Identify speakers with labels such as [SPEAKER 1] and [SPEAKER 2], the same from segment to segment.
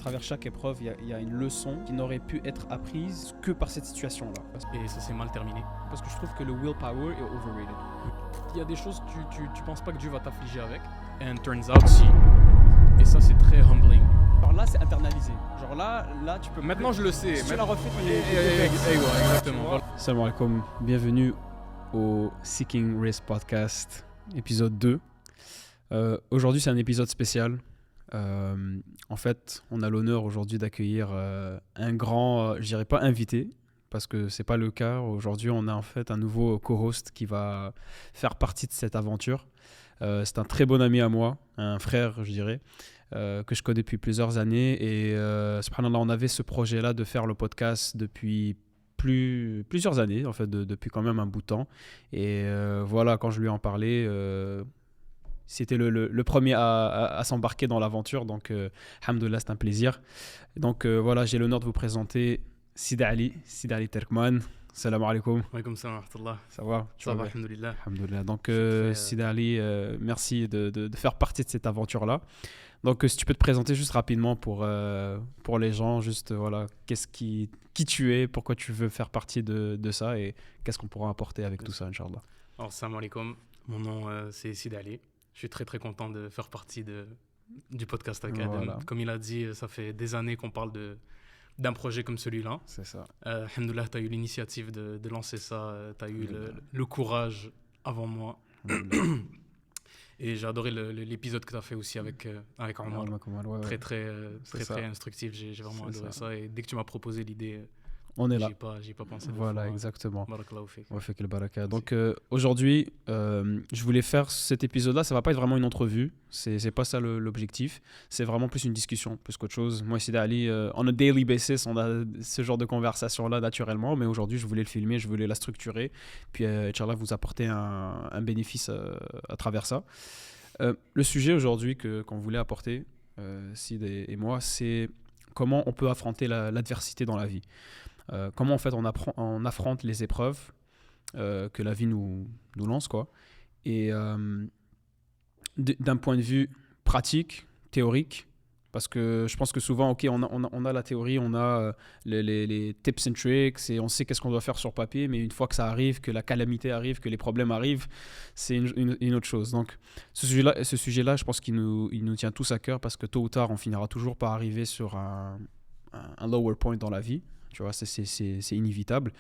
[SPEAKER 1] travers chaque épreuve, il y a une leçon qui n'aurait pu être apprise que par cette situation-là.
[SPEAKER 2] Et ça s'est mal terminé.
[SPEAKER 1] Parce que je trouve que le willpower est overrated.
[SPEAKER 2] Il y a des choses tu penses pas que Dieu va t'affliger avec. And turns out si. Et ça c'est très humbling.
[SPEAKER 1] Alors là, c'est internalisé. Genre là tu peux...
[SPEAKER 2] Maintenant je le sais.
[SPEAKER 1] Si tu l'as refait,
[SPEAKER 2] Exactement.
[SPEAKER 1] Salam alaikum, bienvenue au Seeking Race Podcast, épisode 2. Aujourd'hui, c'est un épisode spécial. En fait, on a l'honneur aujourd'hui d'accueillir un grand, je dirais pas invité, parce que c'est pas le cas. Aujourd'hui, on a en fait un nouveau co-host qui va faire partie de cette aventure. C'est un très bon ami à moi, un frère, je dirais, que je connais depuis plusieurs années. Et subhanallah, on avait ce projet-là de faire le podcast depuis plusieurs années, en fait, depuis quand même un bout de temps. Et voilà, quand je lui en parlais, c'était le premier à s'embarquer dans l'aventure. Donc, alhamdoulilah, c'est un plaisir. Donc, voilà, j'ai l'honneur de vous présenter Sidi Ali Terkman. Salam alaikum.
[SPEAKER 2] Wa alaikum salam wa rahmatullah.
[SPEAKER 1] Ça va?
[SPEAKER 2] Ça va, alhamdoulilah.
[SPEAKER 1] Alhamdoulilah. Donc, Sidi Ali, merci de faire partie de cette aventure-là. Donc, si tu peux te présenter juste rapidement pour les gens, juste voilà, qui tu es, pourquoi tu veux faire partie de ça et qu'est-ce qu'on pourra apporter avec tout ça, Inch'Allah.
[SPEAKER 2] Alors, salam alaikum. Mon nom, c'est Sidi Ali. Je suis très très content de faire partie du podcast avec Adam.
[SPEAKER 1] Voilà.
[SPEAKER 2] Comme il a dit, ça fait des années qu'on parle d'un projet comme celui-là.
[SPEAKER 1] C'est ça.
[SPEAKER 2] Alhamdoulilah, tu as eu l'initiative de lancer ça. Tu as eu le courage avant moi. Et j'ai adoré l'épisode que tu as fait aussi avec Omar.
[SPEAKER 1] Ouais.
[SPEAKER 2] Très instructif. J'ai vraiment adoré ça. Et dès que tu m'as proposé l'idée,
[SPEAKER 1] on est là.
[SPEAKER 2] J'ai pas pensé.
[SPEAKER 1] Voilà, exactement.
[SPEAKER 2] Barakallahu fik.
[SPEAKER 1] On fait que le baraka. Donc aujourd'hui, je voulais faire cet épisode-là. Ça va pas être vraiment une entrevue. C'est pas ça l'objectif. C'est vraiment plus une discussion, plus qu'autre chose. Moi et Sidi Ali, on a daily basis, on a ce genre de conversation-là naturellement. Mais aujourd'hui, je voulais le filmer, je voulais la structurer. Puis, Inch'Allah, vous apporter un bénéfice à travers ça. Le sujet aujourd'hui qu'on voulait apporter, Sidi et moi, c'est comment on peut affronter l'adversité dans la vie. Comment en fait on affronte les épreuves que la vie nous lance, quoi. Et d'un point de vue pratique, théorique, parce que je pense que souvent, ok, on a la théorie, on a les tips and tricks et on sait qu'est-ce qu'on doit faire sur papier, mais une fois que ça arrive, que la calamité arrive, que les problèmes arrivent, c'est une autre chose. Donc ce sujet-là, je pense qu'il nous tient tous à cœur parce que tôt ou tard, on finira toujours par arriver sur un lower point dans la vie. Tu vois, c'est inévitable.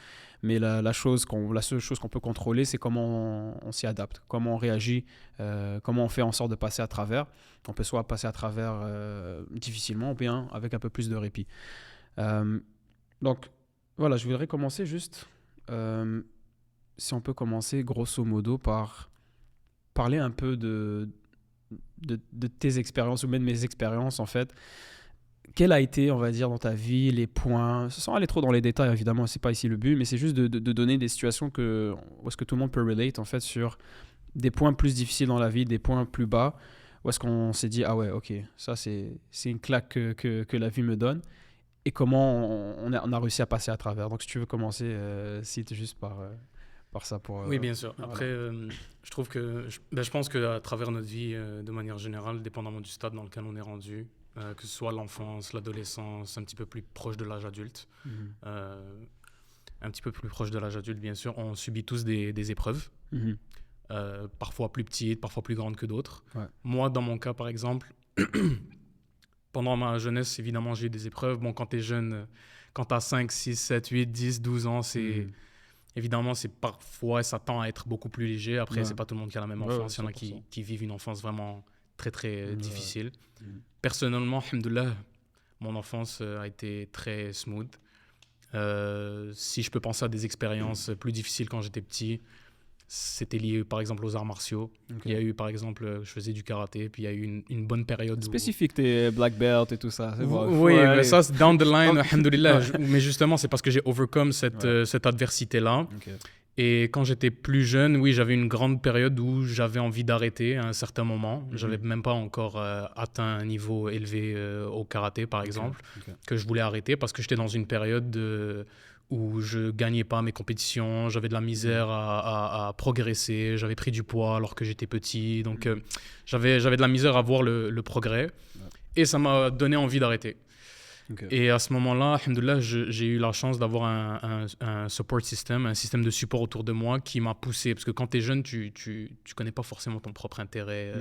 [SPEAKER 1] Mais la seule chose qu'on peut contrôler, c'est comment on s'y adapte, comment on réagit, comment on fait en sorte de passer à travers. On peut soit passer à travers difficilement ou bien avec un peu plus de répit. Donc, voilà, je voudrais commencer juste, si on peut commencer grosso modo par parler un peu de tes expériences ou même de mes expériences en fait. Quel a été, on va dire, dans ta vie, les points, sans aller trop dans les détails, évidemment, c'est pas ici le but, mais c'est juste de donner des situations où est-ce que tout le monde peut relate, en fait, sur des points plus difficiles dans la vie, des points plus bas, où est-ce qu'on s'est dit, ah ouais, ok, ça, c'est une claque que la vie me donne, et comment on a réussi à passer à travers. Donc, si tu veux commencer, c'est juste par ça.
[SPEAKER 2] Oui, bien sûr. Après, je trouve que, je pense qu'à travers notre vie, de manière générale, dépendamment du stade dans lequel on est rendu, que ce soit l'enfance, l'adolescence, un petit peu plus proche de l'âge adulte. Un petit peu plus proche de l'âge adulte, bien sûr. On subit tous des épreuves, parfois plus petites, parfois plus grandes que d'autres.
[SPEAKER 1] Ouais.
[SPEAKER 2] Moi, dans mon cas, par exemple, pendant ma jeunesse, évidemment, j'ai eu des épreuves. Bon, quand tu es jeune, quand tu as 5, 6, 7, 8, 10, 12 ans, évidemment, c'est parfois, ça tend à être beaucoup plus léger. Après, c'est pas tout le monde qui a la même enfance. Il y en a qui vivent une enfance vraiment très, très difficile. Personnellement, alhamdoulilah, mon enfance a été très smooth. Si je peux penser à des expériences plus difficiles quand j'étais petit, c'était lié par exemple aux arts martiaux. Okay. Il y a eu par exemple, je faisais du karaté, puis il y a eu une bonne période
[SPEAKER 1] spécifique, tes black belt et tout ça.
[SPEAKER 2] Oui, mais ça c'est down the line, alhamdoulilah. Mais justement, c'est parce que j'ai overcome cette adversité-là. Okay. Et quand j'étais plus jeune, oui, j'avais une grande période où j'avais envie d'arrêter à un certain moment. J'avais même pas encore atteint un niveau élevé au karaté, par exemple, que je voulais arrêter parce que j'étais dans une période où je gagnais pas mes compétitions, j'avais de la misère à progresser, j'avais pris du poids alors que j'étais petit, donc j'avais de la misère à voir le progrès et ça m'a donné envie d'arrêter.
[SPEAKER 1] Ok.
[SPEAKER 2] Et à ce moment-là, alhamdoulilah, j'ai eu la chance d'avoir un support system, un système de support autour de moi qui m'a poussé. Parce que quand tu es jeune, tu connais pas forcément ton propre intérêt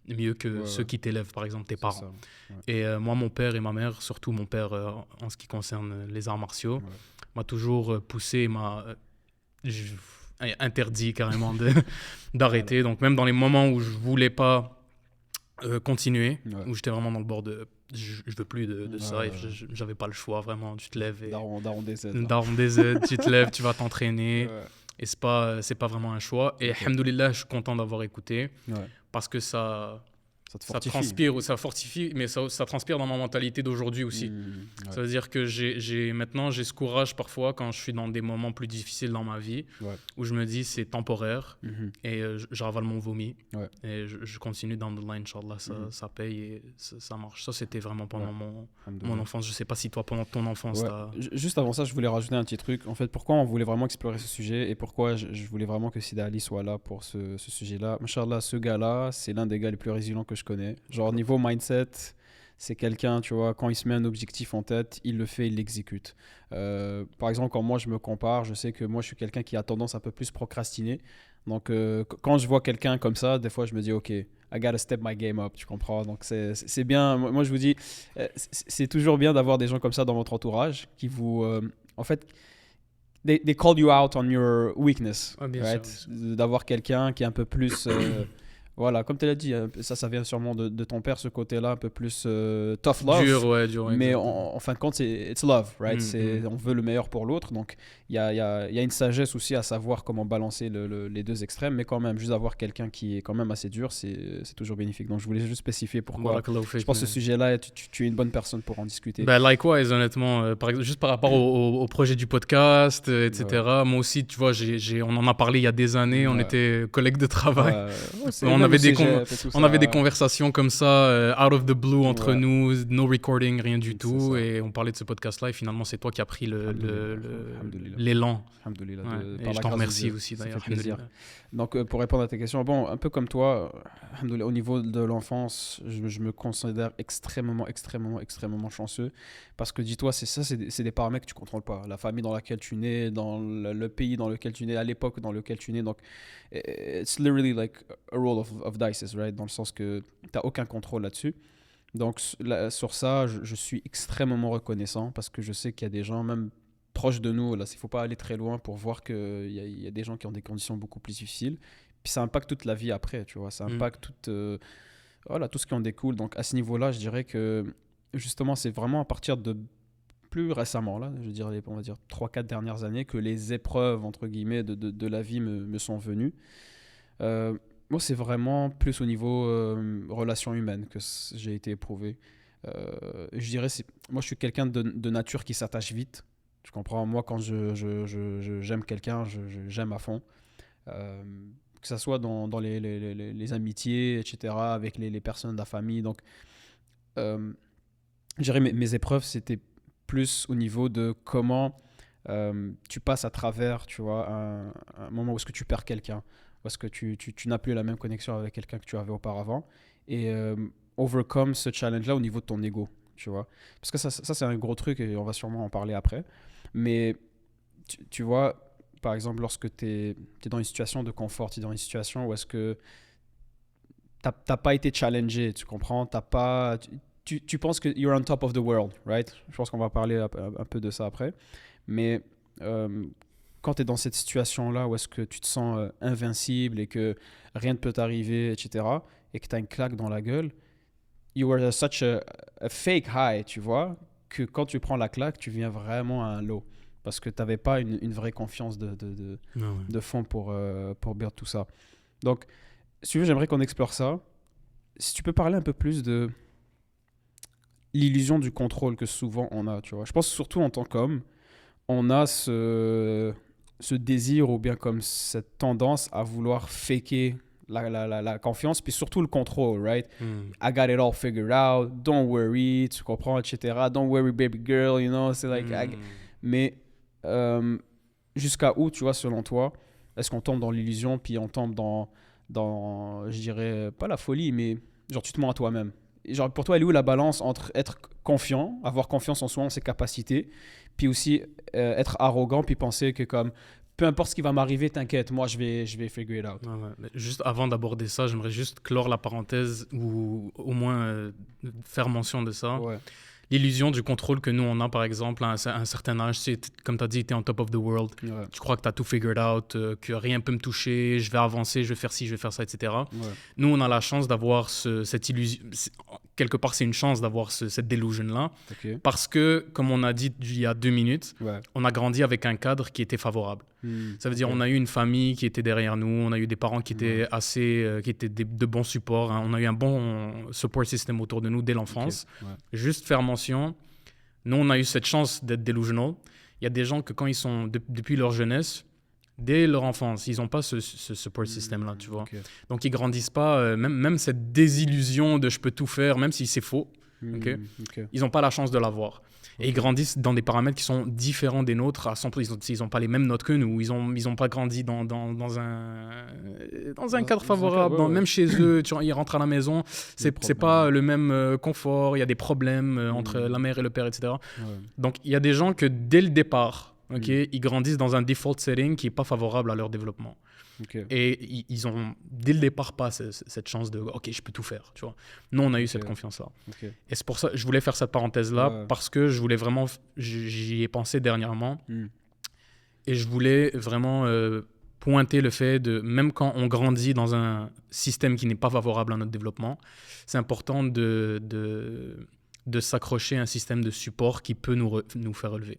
[SPEAKER 2] mieux que ceux qui t'élèvent, par exemple tes parents.
[SPEAKER 1] Ça. Ouais.
[SPEAKER 2] Et moi, mon père et ma mère, surtout mon père en ce qui concerne les arts martiaux, m'a toujours poussé, interdit carrément d'arrêter. Donc même dans les moments où je voulais pas continuer, où j'étais vraiment dans le bord de je veux plus de ça, et j'avais pas le choix, vraiment. Tu te lèves et
[SPEAKER 1] Daron des Z.
[SPEAKER 2] Daron des Z, tu te lèves, tu vas t'entraîner, et c'est pas vraiment un choix. Et alhamdoulilah, je suis content d'avoir écouté, parce que ça transpire, ça fortifie, mais ça transpire dans ma mentalité d'aujourd'hui aussi. Ça veut dire que maintenant j'ai ce courage parfois quand je suis dans des moments plus difficiles dans ma vie, où je me dis c'est temporaire, et je ravale mon vomi, et je continue down the line, Inch'Allah, ça paye et ça marche. Ça, c'était vraiment pendant mon enfance. Je sais pas si toi, pendant ton enfance,
[SPEAKER 1] Juste avant ça, je voulais rajouter un petit truc. En fait, pourquoi on voulait vraiment explorer ce sujet et pourquoi je voulais vraiment que Sida Ali soit là pour ce sujet-là. Inch'Allah, ce gars-là, c'est l'un des gars les plus résilients que je connais. Genre, niveau mindset, c'est quelqu'un, tu vois, quand il se met un objectif en tête, il le fait, il l'exécute. Par exemple, quand moi je me compare, je sais que moi je suis quelqu'un qui a tendance un peu plus procrastiner. Donc, quand je vois quelqu'un comme ça, des fois je me dis, ok, I gotta step my game up, tu comprends? Donc, c'est bien. Moi, je vous dis, c'est toujours bien d'avoir des gens comme ça dans votre entourage qui vous. En fait, they call you out on your weakness. Right? Sûr. D'avoir quelqu'un qui est un peu plus. Voilà, comme tu l'as dit, ça vient sûrement de ton père, ce côté-là, un peu plus tough love.
[SPEAKER 2] Dur,
[SPEAKER 1] mais en fin de compte, it's love, right? On veut le meilleur pour l'autre. Donc, il y a une sagesse aussi à savoir comment balancer les deux extrêmes. Mais quand même, juste avoir quelqu'un qui est quand même assez dur, c'est toujours bénéfique. Donc, je voulais juste spécifier pourquoi. Je pense que ce sujet-là, tu es une bonne personne pour en discuter.
[SPEAKER 2] Likewise, honnêtement. Juste par rapport au projet du podcast, etc. Ouais. Moi aussi, tu vois, on en a parlé il y a des années. On était collègues de travail. On avait des conversations comme ça, out of the blue, entre nous, no recording, rien du tout, et on parlait de ce podcast-là, et finalement c'est toi qui as pris l'élan. Et je t'en remercie aussi d'ailleurs.
[SPEAKER 1] Donc pour répondre à tes questions, bon, un peu comme toi, au niveau de l'enfance, je me considère extrêmement chanceux, parce que dis-toi, c'est des paramètres que tu ne contrôles pas. La famille dans laquelle tu nais, dans le pays dans lequel tu nais, à l'époque dans lequel tu nais, donc it's literally like a roll of dice, right? Dans le sens que tu n'as aucun contrôle là-dessus. Donc sur ça, je suis extrêmement reconnaissant, parce que je sais qu'il y a des gens, même proches de nous, là, il ne faut pas aller très loin pour voir qu'il y a des gens qui ont des conditions beaucoup plus difficiles. Puis ça impacte toute la vie après, tu vois. Ça impacte tout ce qui en découle. Donc à ce niveau-là, je dirais que justement, c'est vraiment à partir de plus récemment, là, je dirais, on va dire 3-4 dernières années, que les épreuves, entre guillemets, de la vie me sont venues. Moi, c'est vraiment plus au niveau relations humaines que j'ai été éprouvé. Je dirais, moi, je suis quelqu'un de nature qui s'attache vite. Tu comprends? Moi, quand j'aime quelqu'un, j'aime à fond. Que ce soit dans les amitiés, etc., avec les personnes de la famille. Donc, je dirais mes épreuves, c'était plus au niveau de comment tu passes à travers, tu vois, un moment où est-ce que tu perds quelqu'un, où est-ce que tu n'as plus la même connexion avec quelqu'un que tu avais auparavant, et overcome ce challenge-là au niveau de ton ego, tu vois. Parce que ça c'est un gros truc, et on va sûrement en parler après. Mais tu vois, par exemple, lorsque tu es dans une situation de confort, tu es dans une situation où est-ce que tu n'as pas été challengé, tu comprends? Tu penses que you're on top of the world, right? Je pense qu'on va parler un peu de ça après. Mais quand tu es dans cette situation-là où est-ce que tu te sens invincible et que rien ne peut t'arriver, etc., et que tu as une claque dans la gueule, you are such a fake high, tu vois, que quand tu prends la claque, tu viens vraiment à un low. Parce que tu n'avais pas une vraie confiance de fond pour build tout ça. Donc, si tu veux, j'aimerais qu'on explore ça. Si tu peux parler un peu plus de l'illusion du contrôle que souvent on a, tu vois. Je pense surtout en tant qu'homme, on a ce désir, ou bien comme cette tendance à vouloir faker la confiance, puis surtout le contrôle, right? I got it all figured out, don't worry, tu comprends, etc. Don't worry, baby girl, you know, c'est like... Mais jusqu'à où, tu vois, selon toi, est-ce qu'on tombe dans l'illusion, puis on tombe dans je dirais, pas la folie, mais genre tu te mens à toi-même. Genre pour toi, elle est où la balance entre être confiant, avoir confiance en soi, en ses capacités, puis aussi être arrogant, puis penser que comme peu importe ce qui va m'arriver, t'inquiète, moi je vais figure it out.
[SPEAKER 2] Ouais. Mais juste avant d'aborder ça, j'aimerais juste clore la parenthèse ou au moins faire mention de ça.
[SPEAKER 1] Ouais.
[SPEAKER 2] L'illusion du contrôle que nous, on a, par exemple, à un certain âge, comme tu as dit, tu es on top of the world.
[SPEAKER 1] Ouais.
[SPEAKER 2] Tu crois que tu as tout figured out, que rien peut me toucher, je vais avancer, je vais faire ci, je vais faire ça, etc.
[SPEAKER 1] Ouais.
[SPEAKER 2] Nous, on a la chance d'avoir cette illusion. Quelque part, c'est une chance d'avoir cette delusion-là.
[SPEAKER 1] Ok.
[SPEAKER 2] Parce que, comme on a dit il y a 2 minutes,
[SPEAKER 1] Ouais.
[SPEAKER 2] on a grandi avec un cadre qui était favorable. Ça veut dire
[SPEAKER 1] Ok.
[SPEAKER 2] on a eu une famille qui était derrière nous, on a eu des parents qui étaient qui étaient de bons supports, hein. On a eu un bon support system autour de nous dès l'enfance.
[SPEAKER 1] Ok. Ouais.
[SPEAKER 2] Juste faire mention, nous on a eu cette chance d'être delusional. Il y a des gens que quand ils sont depuis leur jeunesse, dès leur enfance, ils n'ont pas ce support system là, tu vois.
[SPEAKER 1] Ok.
[SPEAKER 2] Donc ils grandissent pas, même cette désillusion de je peux tout faire, même si c'est faux, ok.
[SPEAKER 1] Ok.
[SPEAKER 2] Ils n'ont pas la chance de l'avoir. Et ils grandissent dans des paramètres qui sont différents des nôtres. À 100%, ils n'ont pas les mêmes notes que nous. Ils ont pas grandi dans un cadre favorable.
[SPEAKER 1] ouais.
[SPEAKER 2] Même chez eux, ils rentrent à la maison. C'est pas le même confort. Il y a des problèmes entre la mère et le père, etc.
[SPEAKER 1] Ouais.
[SPEAKER 2] Donc, il y a des gens que dès le départ, ils grandissent dans un default setting qui n'est pas favorable à leur développement.
[SPEAKER 1] Ok.
[SPEAKER 2] Et ils ont, dès le départ, pas cette chance de « Ok, je peux tout faire », tu vois. Nous, on a eu cette confiance-là.
[SPEAKER 1] Ok.
[SPEAKER 2] Et c'est pour ça que je voulais faire cette parenthèse-là,
[SPEAKER 1] Ouais.
[SPEAKER 2] parce que je voulais vraiment... J'y ai pensé dernièrement.
[SPEAKER 1] Mm.
[SPEAKER 2] Et je voulais vraiment pointer le fait de... Même quand on grandit dans un système qui n'est pas favorable à notre développement, c'est important de s'accrocher à un système de support qui peut nous faire relever.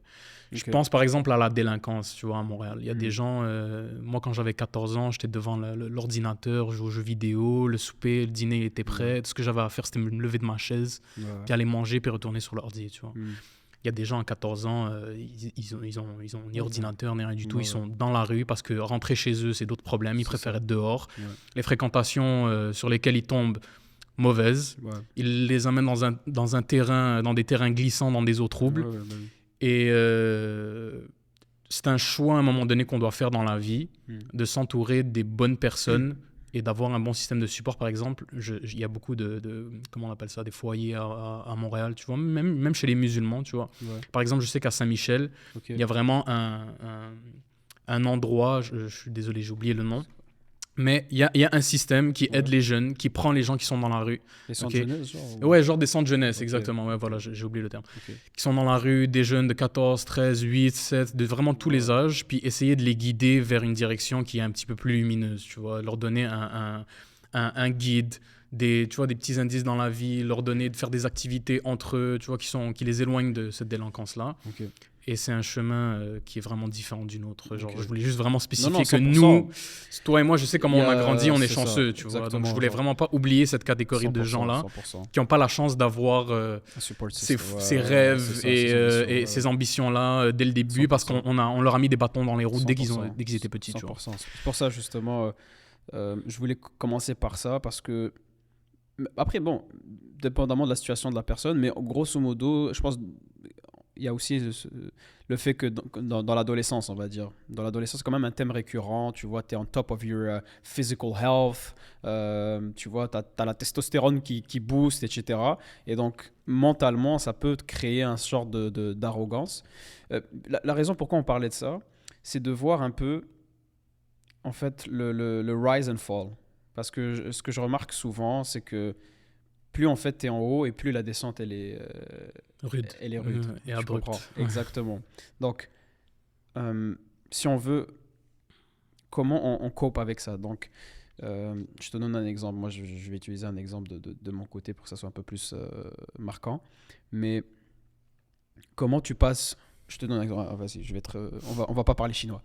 [SPEAKER 2] Je pense par exemple à la délinquance, tu vois, à Montréal. Il y a des gens, moi quand j'avais 14 ans, j'étais devant l'ordinateur, je jouais aux jeux vidéo, le souper, le dîner il était prêt. Tout ce que j'avais à faire, c'était me lever de ma chaise, puis aller manger, puis retourner sur l'ordi, tu vois. Il y a des gens à 14 ans, ils ont ni ordinateur, ni rien du tout. Ils sont dans la rue parce que rentrer chez eux, c'est d'autres problèmes. Ils préfèrent être dehors. Les fréquentations sur lesquelles ils tombent, mauvaises. Ils les amènent dans un terrain, dans des terrains glissants, dans des eaux troubles. Et c'est un choix à un moment donné qu'on doit faire dans la vie, de s'entourer des bonnes personnes et d'avoir un bon système de support. Par exemple, il y a beaucoup de comment on appelle ça, des foyers à Montréal, tu vois, même chez les musulmans, tu vois. Par exemple, je sais qu'à Saint-Michel, il y a vraiment un endroit, je suis désolé, j'ai oublié le nom, mais il y a un système qui aide les jeunes, qui prend les gens qui sont dans la rue.
[SPEAKER 1] Les centres jeunesse, genre
[SPEAKER 2] Ouais, genre des centres jeunesse, exactement. Ouais, voilà, j'ai oublié le terme. Qui sont dans la rue, des jeunes de 14, 13, 8, 7, de vraiment tous les âges, puis essayer de les guider vers une direction qui est un petit peu plus lumineuse, tu vois. Leur donner un guide, tu vois, des petits indices dans la vie, leur donner de faire des activités entre eux, tu vois, qui les éloignent de cette délinquance-là. Et c'est un chemin qui est vraiment différent du nôtre. Genre, je voulais juste vraiment spécifier que nous, toi et moi, je sais comment on a grandi, on est chanceux, ça, tu vois. Donc, je voulais vraiment pas oublier cette catégorie de gens-là 100%. Qui n'ont pas la chance d'avoir ces rêves et ces ambitions-là dès le début 100%. Parce qu'on leur a mis des bâtons dans les roues dès qu'ils étaient petits. 100%.
[SPEAKER 1] Tu vois. C'est pour ça, justement, je voulais commencer par ça parce que après, bon, dépendamment de la situation de la personne, mais grosso modo, je pense il y a aussi le fait que dans l'adolescence, on va dire, dans l'adolescence, c'est quand même un thème récurrent. Tu vois, tu es on top of your physical health. Tu vois, tu as la testostérone qui booste, etc. Et donc, mentalement, ça peut te créer un sorte d'arrogance. La raison pourquoi on parlait de ça, c'est de voir un peu, en fait, le rise and fall. Parce que ce que je remarque souvent, c'est que plus en fait tu es en haut et plus la descente elle est rude. Elle est rude.
[SPEAKER 2] Et abrupte.
[SPEAKER 1] Exactement. Donc, si on veut, comment on cope avec ça? Donc, je te donne un exemple. Moi, je vais utiliser un exemple de mon côté pour que ça soit un peu plus marquant. Mais comment tu passes... Je te donne un exemple. Vas-y, je vais on va pas parler chinois.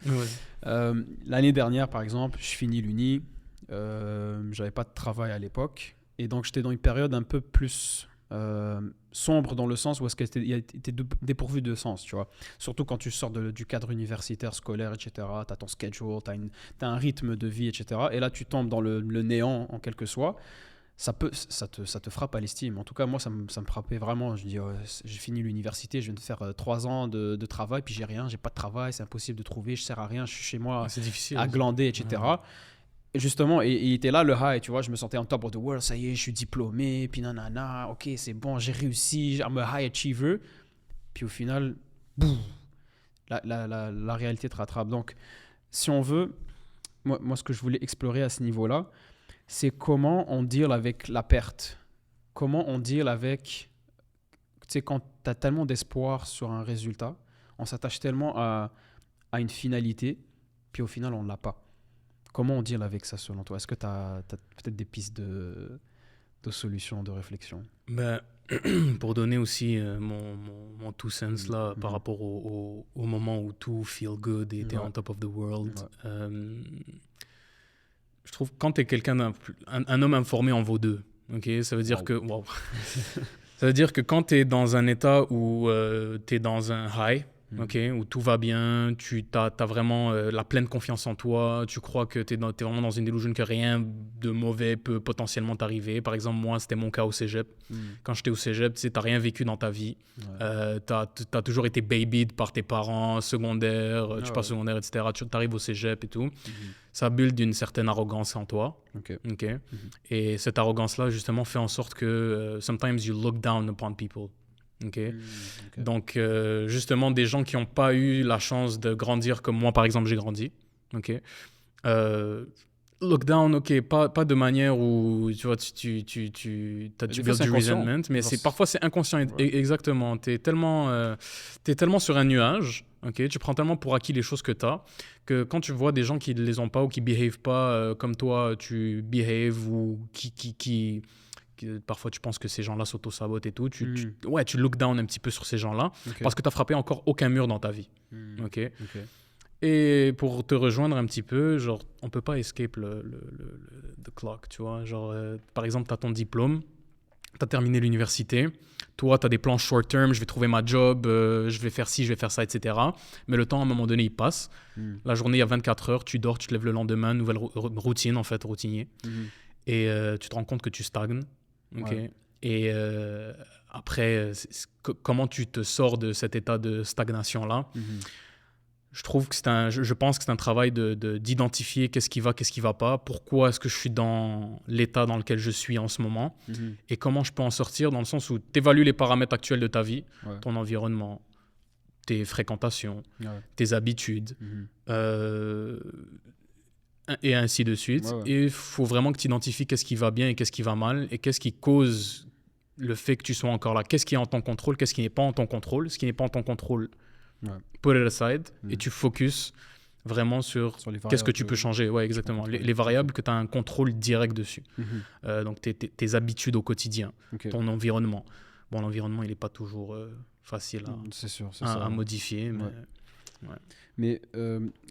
[SPEAKER 1] L'année dernière, par exemple, je finis l'uni. J'avais pas de travail à l'époque. Et donc, j'étais dans une période un peu plus sombre dans le sens où il était dépourvu de sens, tu vois. Surtout quand tu sors du cadre universitaire, scolaire, etc. Tu as ton schedule, tu as un rythme de vie, etc. Et là, tu tombes dans le néant, en quelque soit. Ça te frappe à l'estime. En tout cas, moi, ça me frappait vraiment. Je dis, j'ai fini l'université, je viens de faire 3 ans de travail, puis j'ai pas de travail, c'est impossible de trouver, je sers à rien, je suis chez moi
[SPEAKER 2] difficile,
[SPEAKER 1] à glander, etc. justement, et il était là le high, tu vois, je me sentais on top of the world, ça y est, je suis diplômé, puis nanana, ok, c'est bon, j'ai réussi, I'm a high achiever. Puis au final, boum, la réalité te rattrape. Donc, si on veut, moi, ce que je voulais explorer à ce niveau-là, c'est comment on deal avec la perte. Comment on deal avec, tu sais, quand tu as tellement d'espoir sur un résultat, on s'attache tellement à une finalité, puis au final, on ne l'a pas. Comment on deal avec ça selon toi? Est-ce que tu as peut-être des pistes de solutions, de réflexion?
[SPEAKER 2] Ben, pour donner aussi mon two cents là, par rapport au moment où tout feel good et t'es on top of the world, je trouve que quand t'es quelqu'un un homme informé en vaut deux. Ok, ça veut dire que ça veut dire que quand t'es dans un état où t'es dans un high, où tout va bien, tu as vraiment la pleine confiance en toi, tu crois que t'es vraiment dans une delusion que rien de mauvais peut potentiellement t'arriver. Par exemple, moi, c'était mon cas au cégep. Quand j'étais au cégep, tu sais, t'as rien vécu dans ta vie. T'as toujours été babied par tes parents, secondaire, tu passes secondaire, etc. Tu arrives au cégep et tout. Ça build d'une certaine arrogance en toi. Et cette arrogance-là, justement, fait en sorte que sometimes you look down upon people. Donc, justement, des gens qui n'ont pas eu la chance de grandir comme moi, par exemple, j'ai grandi. Lockdown, pas de manière où tu vois, tu build du resentment, mais parfois c'est inconscient. Exactement. Tu es tellement sur un nuage, tu prends tellement pour acquis les choses que tu as, que quand tu vois des gens qui ne les ont pas ou qui ne behavent pas comme toi, tu behaves ou qui parfois tu penses que ces gens-là s'auto-sabotent et tout, tu look down un petit peu sur ces gens-là parce que tu n'as frappé encore aucun mur dans ta vie. Et pour te rejoindre un petit peu, genre, on peut pas escape the clock, tu vois. Genre, par exemple, tu as ton diplôme, tu as terminé l'université, toi, tu as des plans short term, je vais trouver ma job, je vais faire ci, je vais faire ça, etc. Mais le temps, à un moment donné, il passe. La journée, il y a 24 heures, tu dors, tu te lèves le lendemain, nouvelle routine, en fait, routinier. Et tu te rends compte que tu stagnes. Et après, comment tu te sors de cet état de stagnation-là? Je trouve que je pense que c'est un travail d'identifier qu'est-ce qui va pas, pourquoi est-ce que je suis dans l'état dans lequel je suis en ce moment, et comment je peux en sortir, dans le sens où tu évalues les paramètres actuels de ta vie, ton environnement, tes fréquentations, tes habitudes, et ainsi de suite. Et il faut vraiment que tu identifies qu'est-ce qui va bien et qu'est-ce qui va mal, et qu'est-ce qui cause le fait que tu sois encore là, qu'est-ce qui est en ton contrôle, qu'est-ce qui n'est pas en ton contrôle. Ce qui n'est pas en ton contrôle, put it aside, et tu focuses vraiment sur qu'est-ce que tu peux changer. Ouais, exactement. Les variables que tu as un contrôle direct dessus. Donc tes habitudes au quotidien, ton environnement. Bon, l'environnement, il n'est pas toujours facile à modifier.
[SPEAKER 1] Mais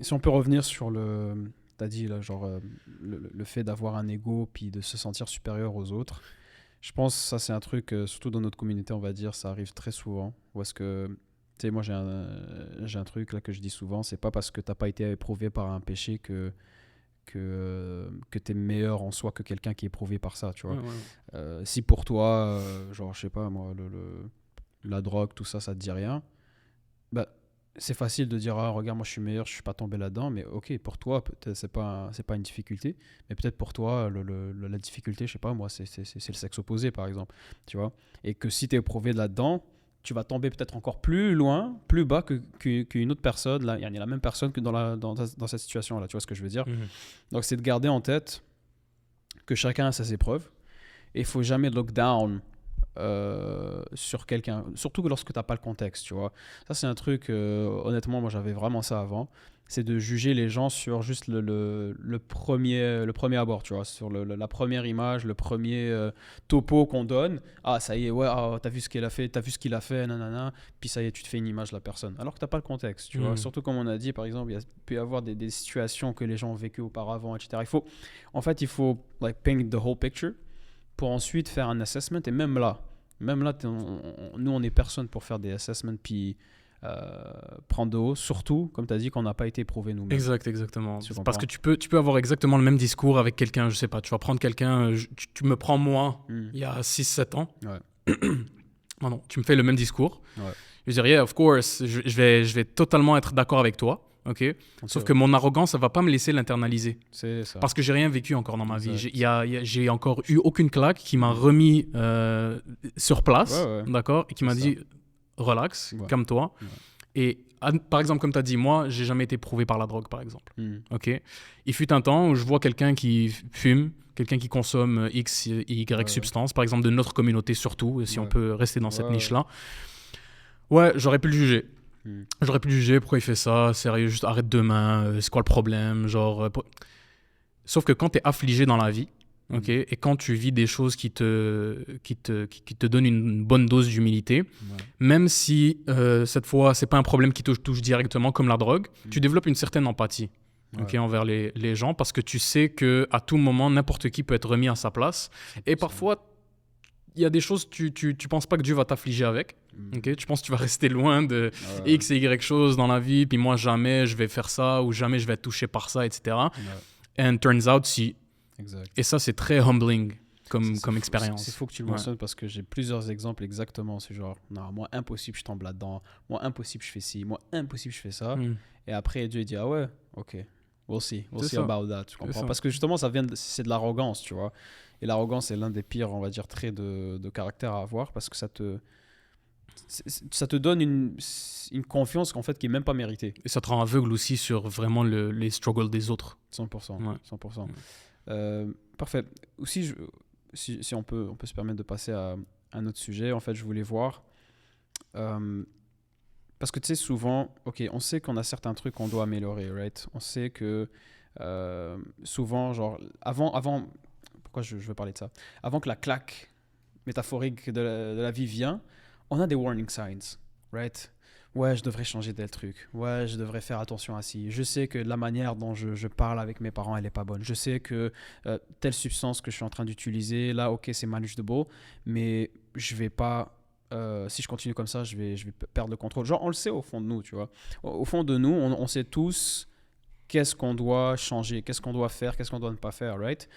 [SPEAKER 1] si on peut revenir sur t'as dit là, genre le fait d'avoir un ego puis de se sentir supérieur aux autres, je pense que ça c'est un truc, surtout dans notre communauté, on va dire, ça arrive très souvent. Ou est-ce que, tu sais, moi j'ai un truc là que je dis souvent, c'est pas parce que t'as pas été éprouvé par un péché que t'es meilleur en soi que quelqu'un qui est éprouvé par ça, tu vois. Si pour toi, genre je sais pas moi, la drogue, tout ça, ça te dit rien, bah c'est facile de dire, ah, regarde, moi je suis meilleur, je suis pas tombé là-dedans, mais ok, pour toi, peut-être c'est pas une difficulté, mais peut-être pour toi, la difficulté, je sais pas, moi, c'est le sexe opposé, par exemple, tu vois. Et que si tu es éprouvé là-dedans, tu vas tomber peut-être encore plus loin, plus bas qu'une autre personne, là, il y a la même personne que dans cette situation-là, tu vois ce que je veux dire. Donc c'est de garder en tête que chacun a ses épreuves, et il faut jamais look down sur quelqu'un, surtout lorsque tu n'as pas le contexte, tu vois. Ça, c'est un truc, honnêtement, moi j'avais vraiment ça avant, c'est de juger les gens sur juste le premier abord, tu vois, sur la première image, le premier topo qu'on donne. Ah, ça y est, ouais, t'as vu ce qu'il a fait, nanana, puis ça y est, tu te fais une image de la personne. Alors que tu n'as pas le contexte, tu vois. Surtout comme on a dit, par exemple, il peut y avoir des situations que les gens ont vécues auparavant, etc. Il faut like, paint the whole picture pour ensuite faire un assessment. Et même là, nous, on n'est personne pour faire des assessments puis prendre de haut, surtout, comme tu as dit, qu'on n'a pas été éprouvé nous-mêmes.
[SPEAKER 2] Exactement. Parce que tu peux avoir exactement le même discours avec quelqu'un, je sais pas, tu vas prendre quelqu'un, tu me prends moi, il y a 6-7 ans. Pardon, tu me fais le même discours. Je dirais, yeah, of course, je vais totalement être d'accord avec toi. ok. Sauf que mon arrogance, ça va pas me laisser l'internaliser.
[SPEAKER 1] C'est ça.
[SPEAKER 2] Parce que j'ai rien vécu encore dans ma vie.
[SPEAKER 1] Exact.
[SPEAKER 2] J'ai encore eu aucune claque qui m'a remis sur place,
[SPEAKER 1] Ouais.
[SPEAKER 2] d'accord, et qui m'a
[SPEAKER 1] C'est
[SPEAKER 2] dit relax,
[SPEAKER 1] Ouais.
[SPEAKER 2] calme-toi.
[SPEAKER 1] Ouais.
[SPEAKER 2] Et par exemple, comme tu as dit, moi, j'ai jamais été prouvé par la drogue, par exemple.
[SPEAKER 1] Hmm.
[SPEAKER 2] Ok. Il fut un temps où je vois quelqu'un qui fume, quelqu'un qui consomme X, Y substances, par exemple de notre communauté surtout, si on peut rester dans cette niche-là. Ouais, j'aurais pu le juger. J'aurais pu le juger, pourquoi il fait ça, sérieux, juste arrête demain, c'est quoi le problème, genre... Sauf que quand tu es affligé dans la vie, ok, et quand tu vis des choses qui te donnent une bonne dose d'humilité, même si cette fois, c'est pas un problème qui te touche directement comme la drogue, tu développes une certaine empathie. Okay, envers les gens, parce que tu sais qu'à tout moment, n'importe qui peut être remis à sa place. Et parfois, il y a des choses, tu penses pas que Dieu va t'affliger avec. Okay? Tu penses que tu vas rester loin de X et Y choses dans la vie, puis moi, jamais je vais faire ça, ou jamais je vais être touché par ça, etc. And turns out, si.
[SPEAKER 1] Exact.
[SPEAKER 2] Et ça, c'est très humbling comme expérience.
[SPEAKER 1] C'est fou que tu le mentionnes parce que j'ai plusieurs exemples exactement. C'est genre, non, moi, impossible, je tombe là-dedans. Moi, impossible, je fais ci. Moi, impossible, je fais ça. Et après, Dieu dit, ah ouais, ok. We'll see about that, tu comprends? Parce que justement, c'est de l'arrogance, tu vois. Et l'arrogance est l'un des pires, on va dire, traits de caractère à avoir parce que ça te donne une confiance qu'en fait, qui n'est même pas méritée.
[SPEAKER 2] Et ça te rend aveugle aussi sur vraiment les struggles des autres.
[SPEAKER 1] 100%. 100%. Parfait. Aussi, si on peut se permettre de passer à un autre sujet, en fait, je voulais voir... parce que tu sais, souvent, ok, on sait qu'on a certains trucs qu'on doit améliorer, right? On sait que souvent, genre, avant, pourquoi je veux parler de ça? Avant que la claque métaphorique de la vie vienne, on a des warning signs, right? Ouais, je devrais changer tel truc. Ouais, je devrais faire attention à ci. Je sais que la manière dont je parle avec mes parents, elle n'est pas bonne. Je sais que telle substance que je suis en train d'utiliser, là, ok, c'est manageable, mais je vais pas... si je continue comme ça, je vais perdre le contrôle. Genre, on le sait au fond de nous, tu vois. Au fond de nous, on sait tous qu'est-ce qu'on doit changer, qu'est-ce qu'on doit faire, qu'est-ce qu'on doit ne pas faire, right?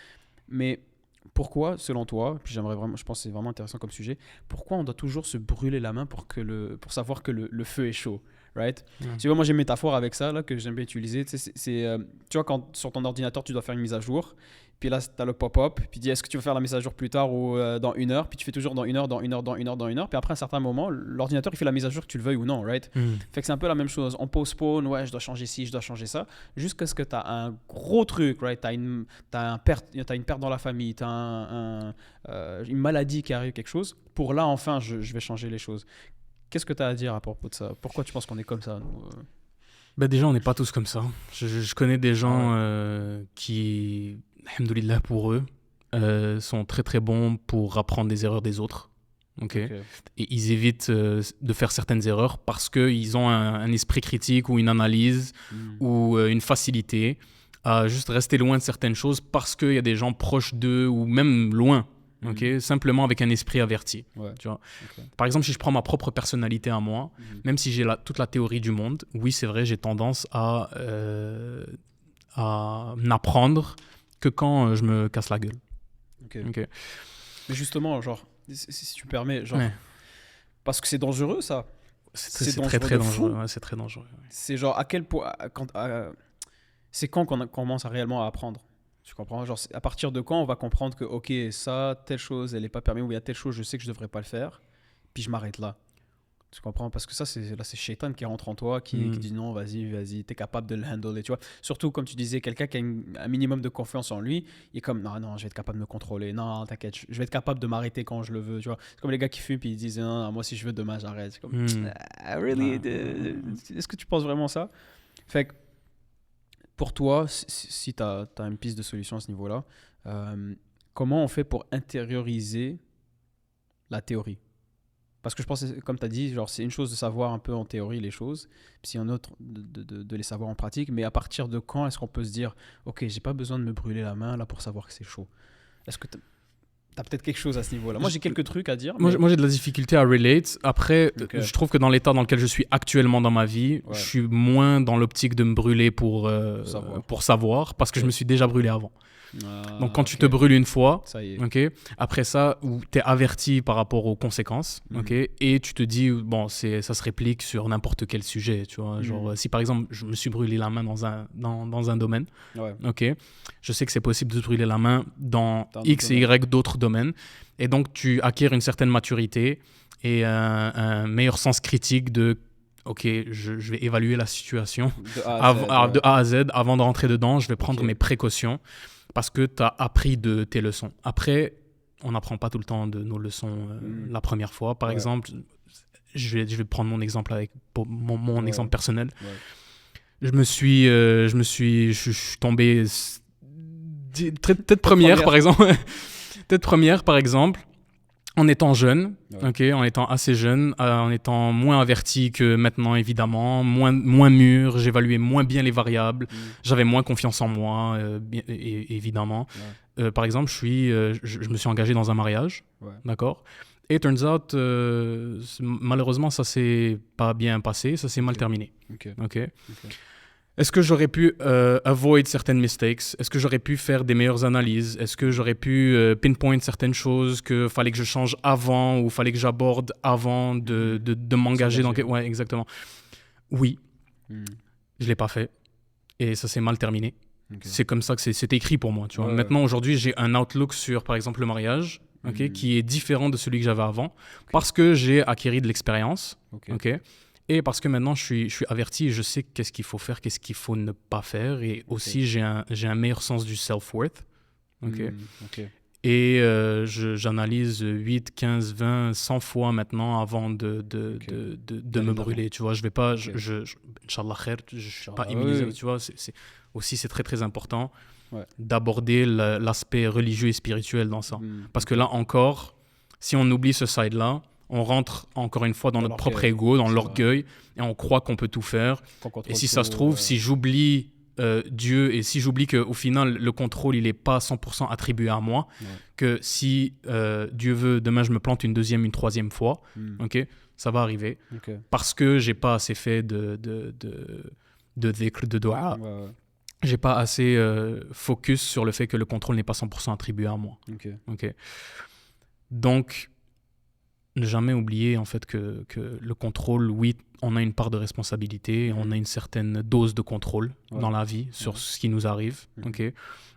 [SPEAKER 1] Mais pourquoi, selon toi, puis je pense que c'est vraiment intéressant comme sujet, pourquoi on doit toujours se brûler la main pour savoir que le feu est chaud, right? Tu vois, moi j'ai une métaphore avec ça là, que j'aime bien utiliser. Tu vois, quand sur ton ordinateur, tu dois faire une mise à jour, puis là, tu as le pop-up, puis dis est-ce que tu veux faire la mise à jour plus tard ou dans 1 heure, puis tu fais toujours dans 1 heure, dans 1 heure, dans 1 heure, dans 1 heure, puis après un certain moment, l'ordinateur il fait la mise à jour que tu le veuilles ou non, right? Fait que c'est un peu la même chose. On postpone, ouais, je dois changer ci, je dois changer ça, jusqu'à ce que tu as un gros truc, right? Tu as une perte dans la famille, tu as une maladie qui arrive, quelque chose, pour là, enfin, je vais changer les choses. Qu'est-ce que tu as à dire à propos de ça? Pourquoi tu penses qu'on est comme ça, nous
[SPEAKER 2] Ben déjà, on n'est pas tous comme ça. Je connais des gens qui, alhamdoulilah pour eux, sont très très bons pour apprendre des erreurs des autres. Okay. Et ils évitent de faire certaines erreurs parce qu'ils ont un esprit critique ou une analyse ou une facilité à juste rester loin de certaines choses parce qu'il y a des gens proches d'eux ou même loin. Simplement avec un esprit averti. Tu vois. Par exemple, si je prends ma propre personnalité à moi, même si j'ai toute la théorie du monde, oui, c'est vrai, j'ai tendance à n'apprendre que quand je me casse la gueule.
[SPEAKER 1] Mais justement, genre, si tu permets, genre, parce que c'est dangereux, ça.
[SPEAKER 2] C'est très, très dangereux. Ouais, c'est très dangereux. Ouais.
[SPEAKER 1] C'est genre, à quel point... c'est quand qu'on commence à réellement apprendre? Tu comprends? Genre, à partir de quand on va comprendre que, ok, ça, telle chose, elle n'est pas permise, ou il y a telle chose, je sais que je ne devrais pas le faire, puis je m'arrête là. Tu comprends? Parce que ça, c'est Shaitan qui rentre en toi, qui dit non, vas-y, t'es capable de le handler, tu vois. Surtout, comme tu disais, quelqu'un qui a un minimum de confiance en lui, il est comme, non, je vais être capable de me contrôler, non, t'inquiète, je vais être capable de m'arrêter quand je le veux, tu vois. C'est comme les gars qui fument, puis ils disent, non, moi, si je veux demain, j'arrête. C'est comme, really? Est-ce que tu penses vraiment ça? Fait que, pour toi, si tu as une piste de solution à ce niveau-là, comment on fait pour intérioriser la théorie? Parce que je pense, comme tu as dit, genre, c'est une chose de savoir un peu en théorie les choses, puis c'est une autre de les savoir en pratique, mais à partir de quand est-ce qu'on peut se dire « Ok, j'ai pas besoin de me brûler la main là pour savoir que c'est chaud ». Est-ce que tu as peut-être quelque chose à ce niveau-là? Moi, j'ai quelques trucs à dire.
[SPEAKER 2] Moi, j'ai de la difficulté à relate. Après, je trouve que dans l'état dans lequel je suis actuellement dans ma vie, je suis moins dans l'optique de me brûler pour savoir, parce que je me suis déjà brûlé avant. Donc, quand tu
[SPEAKER 1] ok.
[SPEAKER 2] te brûles une fois,
[SPEAKER 1] Ça y est.
[SPEAKER 2] ok, après ça, tu es averti par rapport aux conséquences, ok, et tu te dis, bon, ça se réplique sur n'importe quel sujet, tu vois. Genre, si par exemple, je me suis brûlé la main dans un domaine,
[SPEAKER 1] Ouais.
[SPEAKER 2] ok, je sais que c'est possible de se brûler la main dans
[SPEAKER 1] Dans
[SPEAKER 2] X
[SPEAKER 1] d'autres
[SPEAKER 2] et Y d'autres domaines, et donc tu acquiers une certaine maturité et un meilleur sens critique de, ok, je vais évaluer la situation
[SPEAKER 1] De A à Z. Ouais.
[SPEAKER 2] de A à Z avant de rentrer dedans, je vais prendre
[SPEAKER 1] Ok.
[SPEAKER 2] mes précautions parce que tu as appris de tes leçons. Après, on n'apprend pas tout le temps de nos leçons la première fois. Par
[SPEAKER 1] Ouais.
[SPEAKER 2] exemple, je vais prendre mon exemple pour mon
[SPEAKER 1] Ouais.
[SPEAKER 2] exemple personnel.
[SPEAKER 1] Ouais.
[SPEAKER 2] Je suis tombé tête première, par exemple. Tête première, par exemple, en étant jeune,
[SPEAKER 1] Ouais.
[SPEAKER 2] ok, en étant assez jeune, en étant moins averti que maintenant, évidemment, moins mûr, j'évaluais moins bien les variables, j'avais moins confiance en moi, évidemment.
[SPEAKER 1] Ouais.
[SPEAKER 2] Par exemple, je me suis engagé dans un mariage,
[SPEAKER 1] Ouais.
[SPEAKER 2] d'accord? Et turns out, malheureusement, ça s'est pas bien passé, ça s'est mal terminé.
[SPEAKER 1] Ok.
[SPEAKER 2] Ok. Est-ce que j'aurais pu avoid certaines mistakes? Est-ce que j'aurais pu faire des meilleures analyses? Est-ce que j'aurais pu pinpoint certaines choses qu'il fallait que je change avant ou fallait que j'aborde avant de m'engager dans... Ouais, exactement. Oui, je l'ai pas fait et ça s'est mal terminé. Okay. C'est comme ça que c'est écrit pour moi. Tu vois. Maintenant, aujourd'hui, j'ai un outlook sur, par exemple, le mariage qui est différent de celui que j'avais avant parce que j'ai acquis de l'expérience. Ok. Et parce que maintenant, je suis averti, je sais qu'est-ce qu'il faut faire, qu'est-ce qu'il faut ne pas faire. Et aussi, j'ai un meilleur sens du self-worth. Et j'analyse 8, 15, 20, 100 fois maintenant avant de me brûler. Tu vois, je vais pas... Inch'Allah khair, je ne suis pas immunisé. Tu vois, c'est très, très important d'aborder l'aspect religieux et spirituel dans ça. Parce que là encore, si on oublie ce side-là, on rentre encore une fois dans notre propre ego, dans l'orgueil, et on croit qu'on peut tout faire. Et si ça se trouve, si j'oublie Dieu, et si j'oublie qu'au final, le contrôle, il n'est pas 100% attribué à moi, que si Dieu veut, demain, je me plante une deuxième, une troisième fois, ça va arriver, parce que je n'ai pas assez fait de dhikr, de dua. Je n'ai pas assez focus sur le fait que le contrôle n'est pas 100% attribué à moi. Donc, ne jamais oublier en fait que le contrôle, oui, on a une part de responsabilité, on a une certaine dose de contrôle dans la vie sur ce qui nous arrive, mais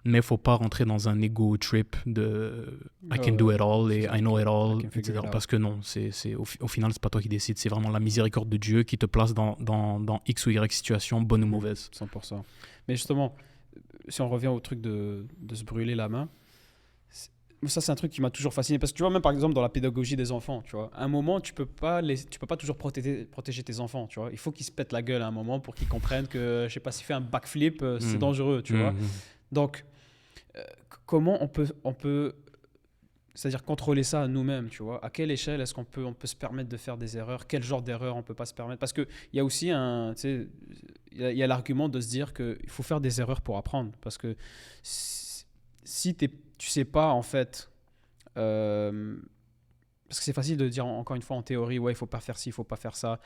[SPEAKER 2] il ne faut pas rentrer dans un ego trip de I can do it all et I know it all, etc. Parce que non, au final, ce n'est pas toi qui décides, c'est vraiment la miséricorde de Dieu qui te place dans X ou Y situation, bonne ou mauvaise.
[SPEAKER 1] 100%. Mais justement, si on revient au truc de se brûler la main, ça c'est un truc qui m'a toujours fasciné parce que tu vois, même par exemple dans la pédagogie des enfants, tu vois, à un moment tu peux pas toujours protéger tes enfants, tu vois, il faut qu'ils se pètent la gueule à un moment pour qu'ils comprennent que je sais pas, s'il fait un backflip c'est dangereux, tu vois. Donc comment on peut c'est-à-dire contrôler ça nous-mêmes, tu vois, à quelle échelle est-ce qu'on peut se permettre de faire des erreurs, quel genre d'erreurs on peut pas se permettre, parce que il y a aussi il y a l'argument de se dire que il faut faire des erreurs pour apprendre, parce que si tu sais pas en fait, parce que c'est facile de dire encore une fois en théorie, ouais, il faut pas faire ci, il faut pas faire ça,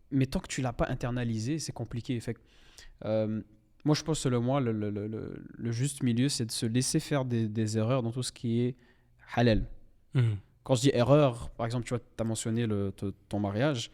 [SPEAKER 1] mais tant que tu l'as pas internalisé, c'est compliqué. Fait que, moi je pense selon moi le juste milieu, c'est de se laisser faire des erreurs dans tout ce qui est halal. Quand je dis erreur, par exemple, tu vois, as mentionné ton mariage.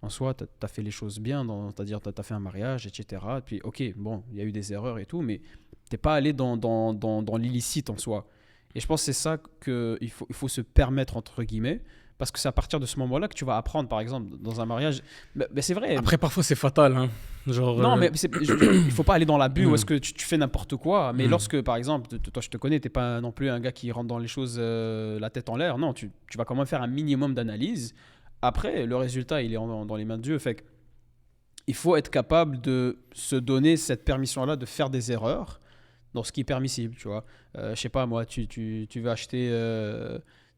[SPEAKER 1] En soi, tu as fait les choses bien, c'est-à-dire tu as fait un mariage, etc. Et puis, ok, bon, il y a eu des erreurs et tout, mais tu n'es pas allé dans l'illicite en soi. Et je pense que c'est ça qu'il faut se permettre, entre guillemets, parce que c'est à partir de ce moment-là que tu vas apprendre, par exemple, dans un mariage. Mais c'est vrai.
[SPEAKER 2] Après, parfois, c'est fatal. Hein. Genre,
[SPEAKER 1] non, mais il ne faut pas aller dans l'abus où est-ce que tu fais n'importe quoi. Mais lorsque, par exemple, toi, je te connais, tu n'es pas non plus un gars qui rentre dans les choses la tête en l'air. Non, tu vas quand même faire un minimum d'analyse. Après, le résultat, il est dans les mains de Dieu. Fait que, il faut être capable de se donner cette permission-là de faire des erreurs dans ce qui est permissible, tu vois. Je sais pas, moi, tu veux acheter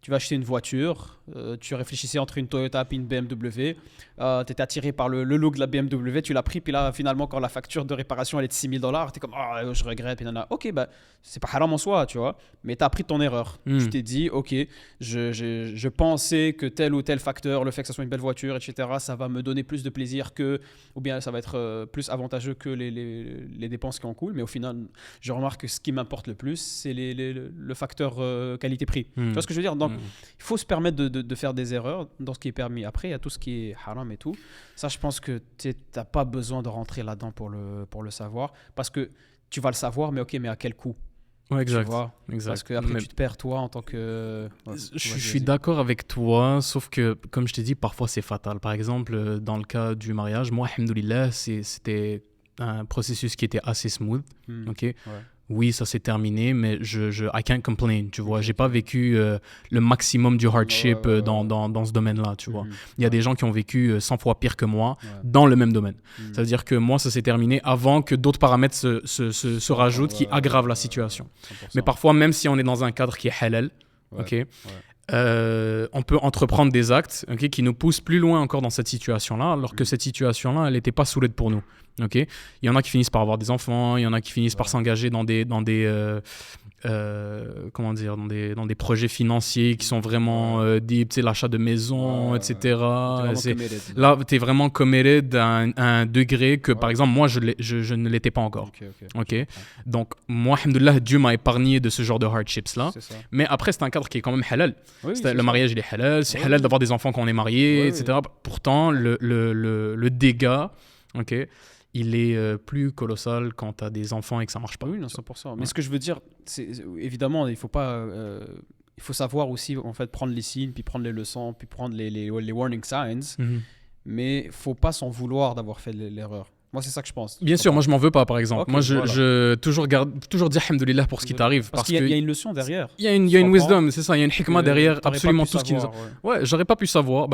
[SPEAKER 1] tu vas acheter une voiture, tu réfléchissais entre une Toyota et une BMW, tu étais attiré par le look de la BMW, tu l'as pris, puis là, finalement, quand la facture de réparation elle est de $6,000, tu es comme, ah, je regrette, puis nanana. Ok, bah, c'est pas haram en soi, tu vois, mais tu as appris ton erreur. Tu t'es dit, ok, je pensais que tel ou tel facteur, le fait que ça soit une belle voiture, etc., ça va me donner plus de plaisir que, ou bien ça va être plus avantageux que les dépenses qui en coulent, mais au final, je remarque que ce qui m'importe le plus, c'est le facteur qualité-prix. Tu vois ce que je veux dire? Donc, il faut se permettre de faire des erreurs dans ce qui est permis. Après, il y a tout ce qui est haram et tout. Ça, je pense que tu n'as pas besoin de rentrer là-dedans pour le savoir. Parce que tu vas le savoir, mais ok, mais à quel coût?
[SPEAKER 2] Ouais, exact.
[SPEAKER 1] Tu vois? Parce qu'après, tu te perds toi en tant que... Ouais,
[SPEAKER 2] je suis d'accord avec toi, sauf que, comme je t'ai dit, parfois c'est fatal. Par exemple, dans le cas du mariage, moi, alhamdoulilah, c'était un processus qui était assez smooth. Ok.
[SPEAKER 1] Ouais.
[SPEAKER 2] Oui, ça s'est terminé, mais I can't complain, tu vois. J'ai pas vécu le maximum du hardship dans ce domaine-là, tu vois. Il y a des gens qui ont vécu 100 fois pire que moi dans le même domaine. Ça veut dire que moi, ça s'est terminé avant que d'autres paramètres se rajoutent qui aggravent la situation. 100%. Mais parfois, même si on est dans un cadre qui est halal, on peut entreprendre des actes qui nous poussent plus loin encore dans cette situation-là, alors que cette situation-là, elle n'était pas solide pour nous. Il y en a qui finissent par avoir des enfants, il y en a qui finissent par s'engager dans des projets financiers qui sont vraiment deep, l'achat de maison, etc. Là, tu es vraiment committed à un degré que, par exemple, moi, je ne l'étais pas encore. Donc, moi, alhamdoulilah, Dieu m'a épargné de ce genre de hardships-là. Mais après, c'est un cadre qui est quand même halal. Le mariage, il est halal. C'est halal d'avoir des enfants quand on est marié, etc. Pourtant, le dégât, il est plus colossal quand tu as des enfants et que ça marche pas.
[SPEAKER 1] Oui, non, 100%. Mais ce que je veux dire, c'est évidemment, il faut pas... il faut savoir aussi, en fait, prendre les signes, puis prendre les leçons, puis prendre les warning signs. Mais faut pas s'en vouloir d'avoir fait l'erreur. Moi, c'est ça que je pense.
[SPEAKER 2] Bien sûr, moi, je m'en veux pas, par exemple. Moi, je toujours dis alhamdoulilah pour ce qui t'arrive.
[SPEAKER 1] Parce qu'il y a une leçon derrière.
[SPEAKER 2] Il y a une wisdom, c'est ça. Il y a une hikmah derrière absolument tout ce qui nous a... Ouais, j'aurais pas pu savoir.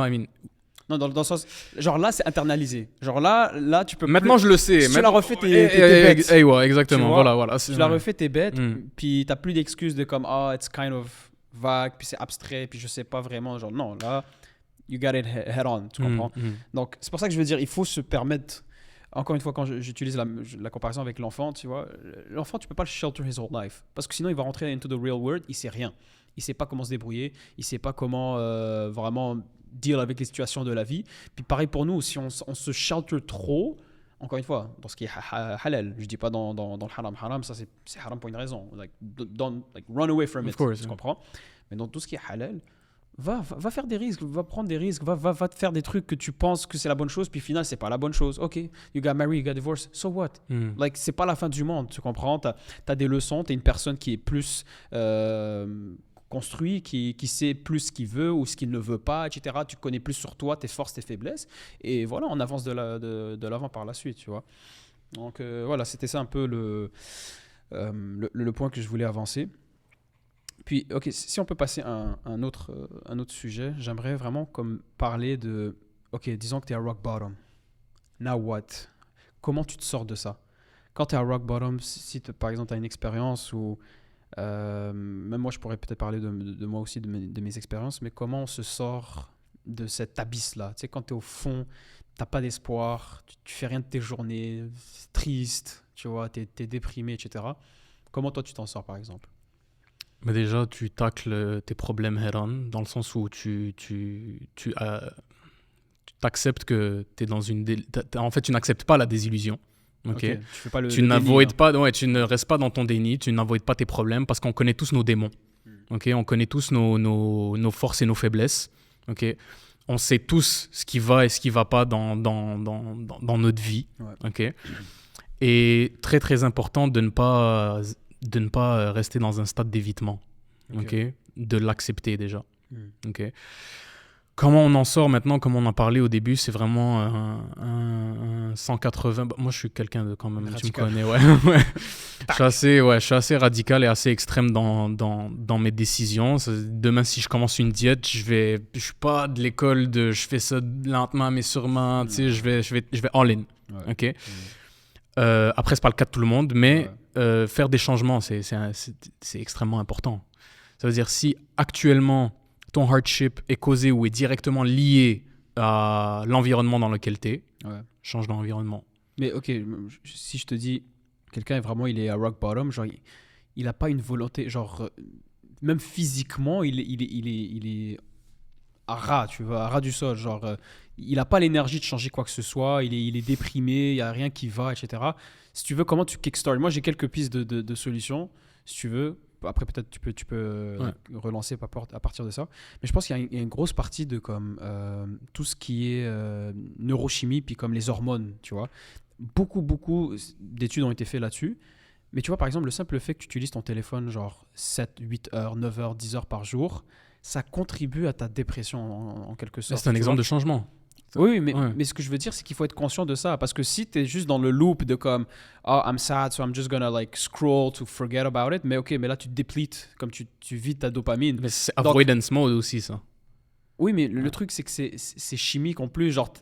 [SPEAKER 1] Non, dans le sens... Genre là, c'est internalisé. Genre là tu peux...
[SPEAKER 2] Maintenant, je le sais.
[SPEAKER 1] Si tu l'as refait, t'es bête.
[SPEAKER 2] Ouais, exactement. Voilà.
[SPEAKER 1] Tu l'as refait, t'es bête. Puis t'as plus d'excuses de comme, it's kind of vague, puis c'est abstrait, puis je sais pas vraiment. Genre, non, là, you got it head on. Tu comprends? Donc, c'est pour ça que je veux dire, il faut se permettre... Encore une fois, quand j'utilise la comparaison avec l'enfant, tu vois, l'enfant, tu peux pas le shelter his whole life. Parce que sinon, il va rentrer into the real world, il sait rien. Il sait pas comment se débrouiller, il sait pas comment vraiment deal avec les situations de la vie. Puis pareil pour nous, si on se shelter trop, encore une fois, dans ce qui est halal, je dis pas dans le haram, ça c'est haram pour une raison. Don't run away from it, tu comprends? Mais dans tout ce qui est halal, va faire des risques, va prendre des risques, va te faire des trucs que tu penses que c'est la bonne chose, puis au final, c'est pas la bonne chose. Ok, you got married, you got divorced, so what? C'est pas la fin du monde, tu comprends? T'as des leçons, t'es une personne qui est plus construit, qui sait plus ce qu'il veut ou ce qu'il ne veut pas, etc. Tu connais plus sur toi, tes forces, tes faiblesses, et voilà, on avance de l'avant par la suite, tu vois. Donc voilà, c'était ça un peu le point que je voulais avancer. Puis, ok, si on peut passer à un autre sujet, j'aimerais vraiment comme parler de, ok, disons que tu es à rock bottom. Now what? Comment tu te sors de ça? Quand tu es à rock bottom, si par exemple tu as une expérience ou même moi je pourrais peut-être parler de moi aussi, de mes expériences, mais comment on se sort de cet abysse-là? Tu sais, quand tu es au fond, tu n'as pas d'espoir, tu fais rien de tes journées, c'est triste, tu vois, tu es déprimé, etc. Comment toi tu t'en sors par exemple?
[SPEAKER 2] Mais déjà, tu tacles tes problèmes head-on, dans le sens où tu acceptes que tu es dans une... En fait, tu n'acceptes pas la désillusion. Okay.
[SPEAKER 1] Tu fais pas
[SPEAKER 2] tu n'avoides pas, tu ne restes pas dans ton déni, tu n'avoides pas tes problèmes, parce qu'on connaît tous nos démons. On connaît tous nos forces et nos faiblesses. On sait tous ce qui va et ce qui ne va pas dans notre vie. Et très, très important de ne pas rester dans un stade d'évitement, de l'accepter déjà. Comment on en sort maintenant, comme on en parlait au début, c'est vraiment un 180. Moi, je suis quelqu'un de quand même, tu me connais, ouais. Je suis assez radical et assez extrême dans mes décisions. Demain, si je commence une diète, je suis pas de l'école de je fais ça lentement mais sûrement. Tu sais, je vais all in. Après, c'est pas le cas de tout le monde, mais faire des changements, c'est extrêmement important. Ça veut dire si actuellement ton hardship est causé ou est directement lié à l'environnement dans lequel tu es, change d'environnement.
[SPEAKER 1] Mais ok, si je te dis, quelqu'un il est à rock bottom, genre il a pas une volonté, genre même physiquement, il est à ras, tu vois, à ras du sol, genre il a pas l'énergie de changer quoi que ce soit, il est déprimé, il y a rien qui va, etc. Si tu veux, comment tu kickstart? Moi, j'ai quelques pistes de solutions, si tu veux. Après, peut-être tu peux relancer à partir de ça. Mais je pense qu'il y a une grosse partie de comme tout ce qui est neurochimie, puis comme les hormones, tu vois. Beaucoup d'études ont été faites là-dessus. Mais tu vois, par exemple, le simple fait que tu utilises ton téléphone genre 7, 8 heures, 9 heures, 10 heures par jour, ça contribue à ta dépression en quelque sorte.
[SPEAKER 2] C'est un exemple de changement.
[SPEAKER 1] Oui, mais ce que je veux dire, c'est qu'il faut être conscient de ça. Parce que si tu es juste dans le loop de comme, oh, I'm sad, so I'm just gonna like scroll to forget about it. Mais ok, mais là, tu te déplites, comme tu vides ta dopamine.
[SPEAKER 2] Mais c'est avoidance mode aussi, ça.
[SPEAKER 1] Oui, mais le truc, c'est que c'est chimique en plus. Genre,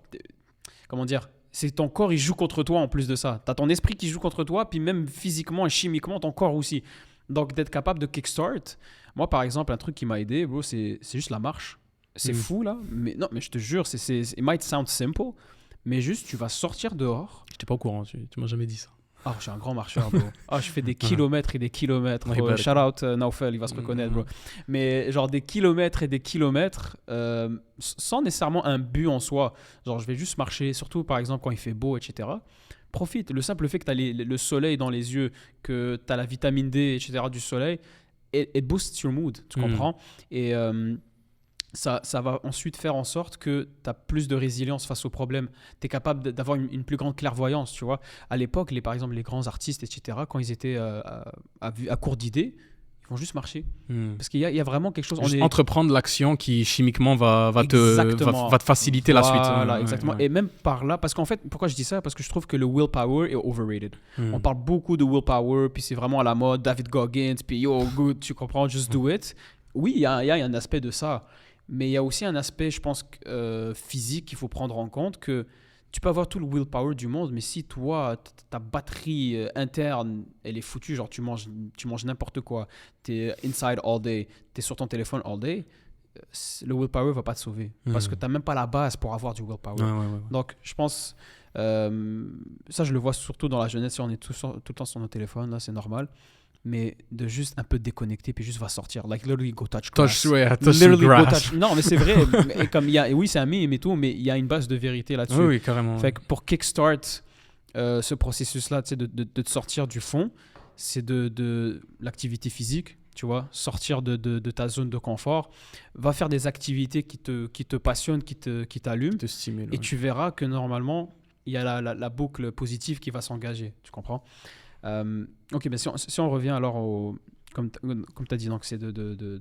[SPEAKER 1] comment dire? C'est ton corps, il joue contre toi en plus de ça. Tu as ton esprit qui joue contre toi, puis même physiquement et chimiquement, ton corps aussi. Donc, d'être capable de kickstart. Moi, par exemple, un truc qui m'a aidé, bro, c'est juste la marche. C'est fou, là. Mais non, mais je te jure, it might sound simple, mais juste, tu vas sortir dehors.
[SPEAKER 2] Je n'étais pas au courant, tu m'as jamais dit ça.
[SPEAKER 1] Ah, je suis un grand marcheur, bro. Ah, je fais des kilomètres et des kilomètres. Shout out Naufel, il va se reconnaître, bro. Mais genre des kilomètres et des kilomètres, sans nécessairement un but en soi. Genre, je vais juste marcher, surtout par exemple quand il fait beau, etc. Profite. Le simple fait que tu as le soleil dans les yeux, que tu as la vitamine D, etc. du soleil, it boosts your mood, tu comprends? Et ça va ensuite faire en sorte que tu as plus de résilience face aux problèmes. Tu es capable d'avoir une plus grande clairvoyance, tu vois. À l'époque, par exemple, les grands artistes, etc., quand ils étaient à court d'idées, ils vont juste marcher. Parce qu'il y a vraiment quelque chose...
[SPEAKER 2] Entreprendre l'action qui, chimiquement, va te faciliter la suite.
[SPEAKER 1] Voilà, exactement. Et même par là, parce qu'en fait, pourquoi je dis ça? Parce que je trouve que le willpower est overrated. On parle beaucoup de willpower, puis c'est vraiment à la mode, David Goggins, puis yo, good, tu comprends, just do it. Oui, il y a un aspect de ça. Mais il y a aussi un aspect, je pense, physique qu'il faut prendre en compte, que tu peux avoir tout le willpower du monde, mais si toi, ta batterie interne, elle est foutue, genre tu manges n'importe quoi, tu es inside all day, tu es sur ton téléphone all day, le willpower ne va pas te sauver. Parce que tu n'as même pas la base pour avoir du willpower. Donc, je pense, ça je le vois surtout dans la jeunesse, si on est tout le temps sur nos téléphones, là c'est normal. Mais de juste un peu déconnecter puis juste va sortir, like literally go touch grass.
[SPEAKER 2] Touch grass.
[SPEAKER 1] Non, mais c'est vrai. Et comme oui, c'est un meme et tout, mais il y a une base de vérité là-dessus.
[SPEAKER 2] Oui, carrément.
[SPEAKER 1] Fait que pour kickstart ce processus-là, tu sais, de te sortir du fond, c'est de l'activité physique, tu vois, sortir de ta zone de confort, va faire des activités qui te passionnent, qui t'allument,
[SPEAKER 2] te stimulent,
[SPEAKER 1] et tu verras que normalement il y a la boucle positive qui va s'engager, tu comprends? Ok, mais si on revient alors comme tu as dit, donc c'est de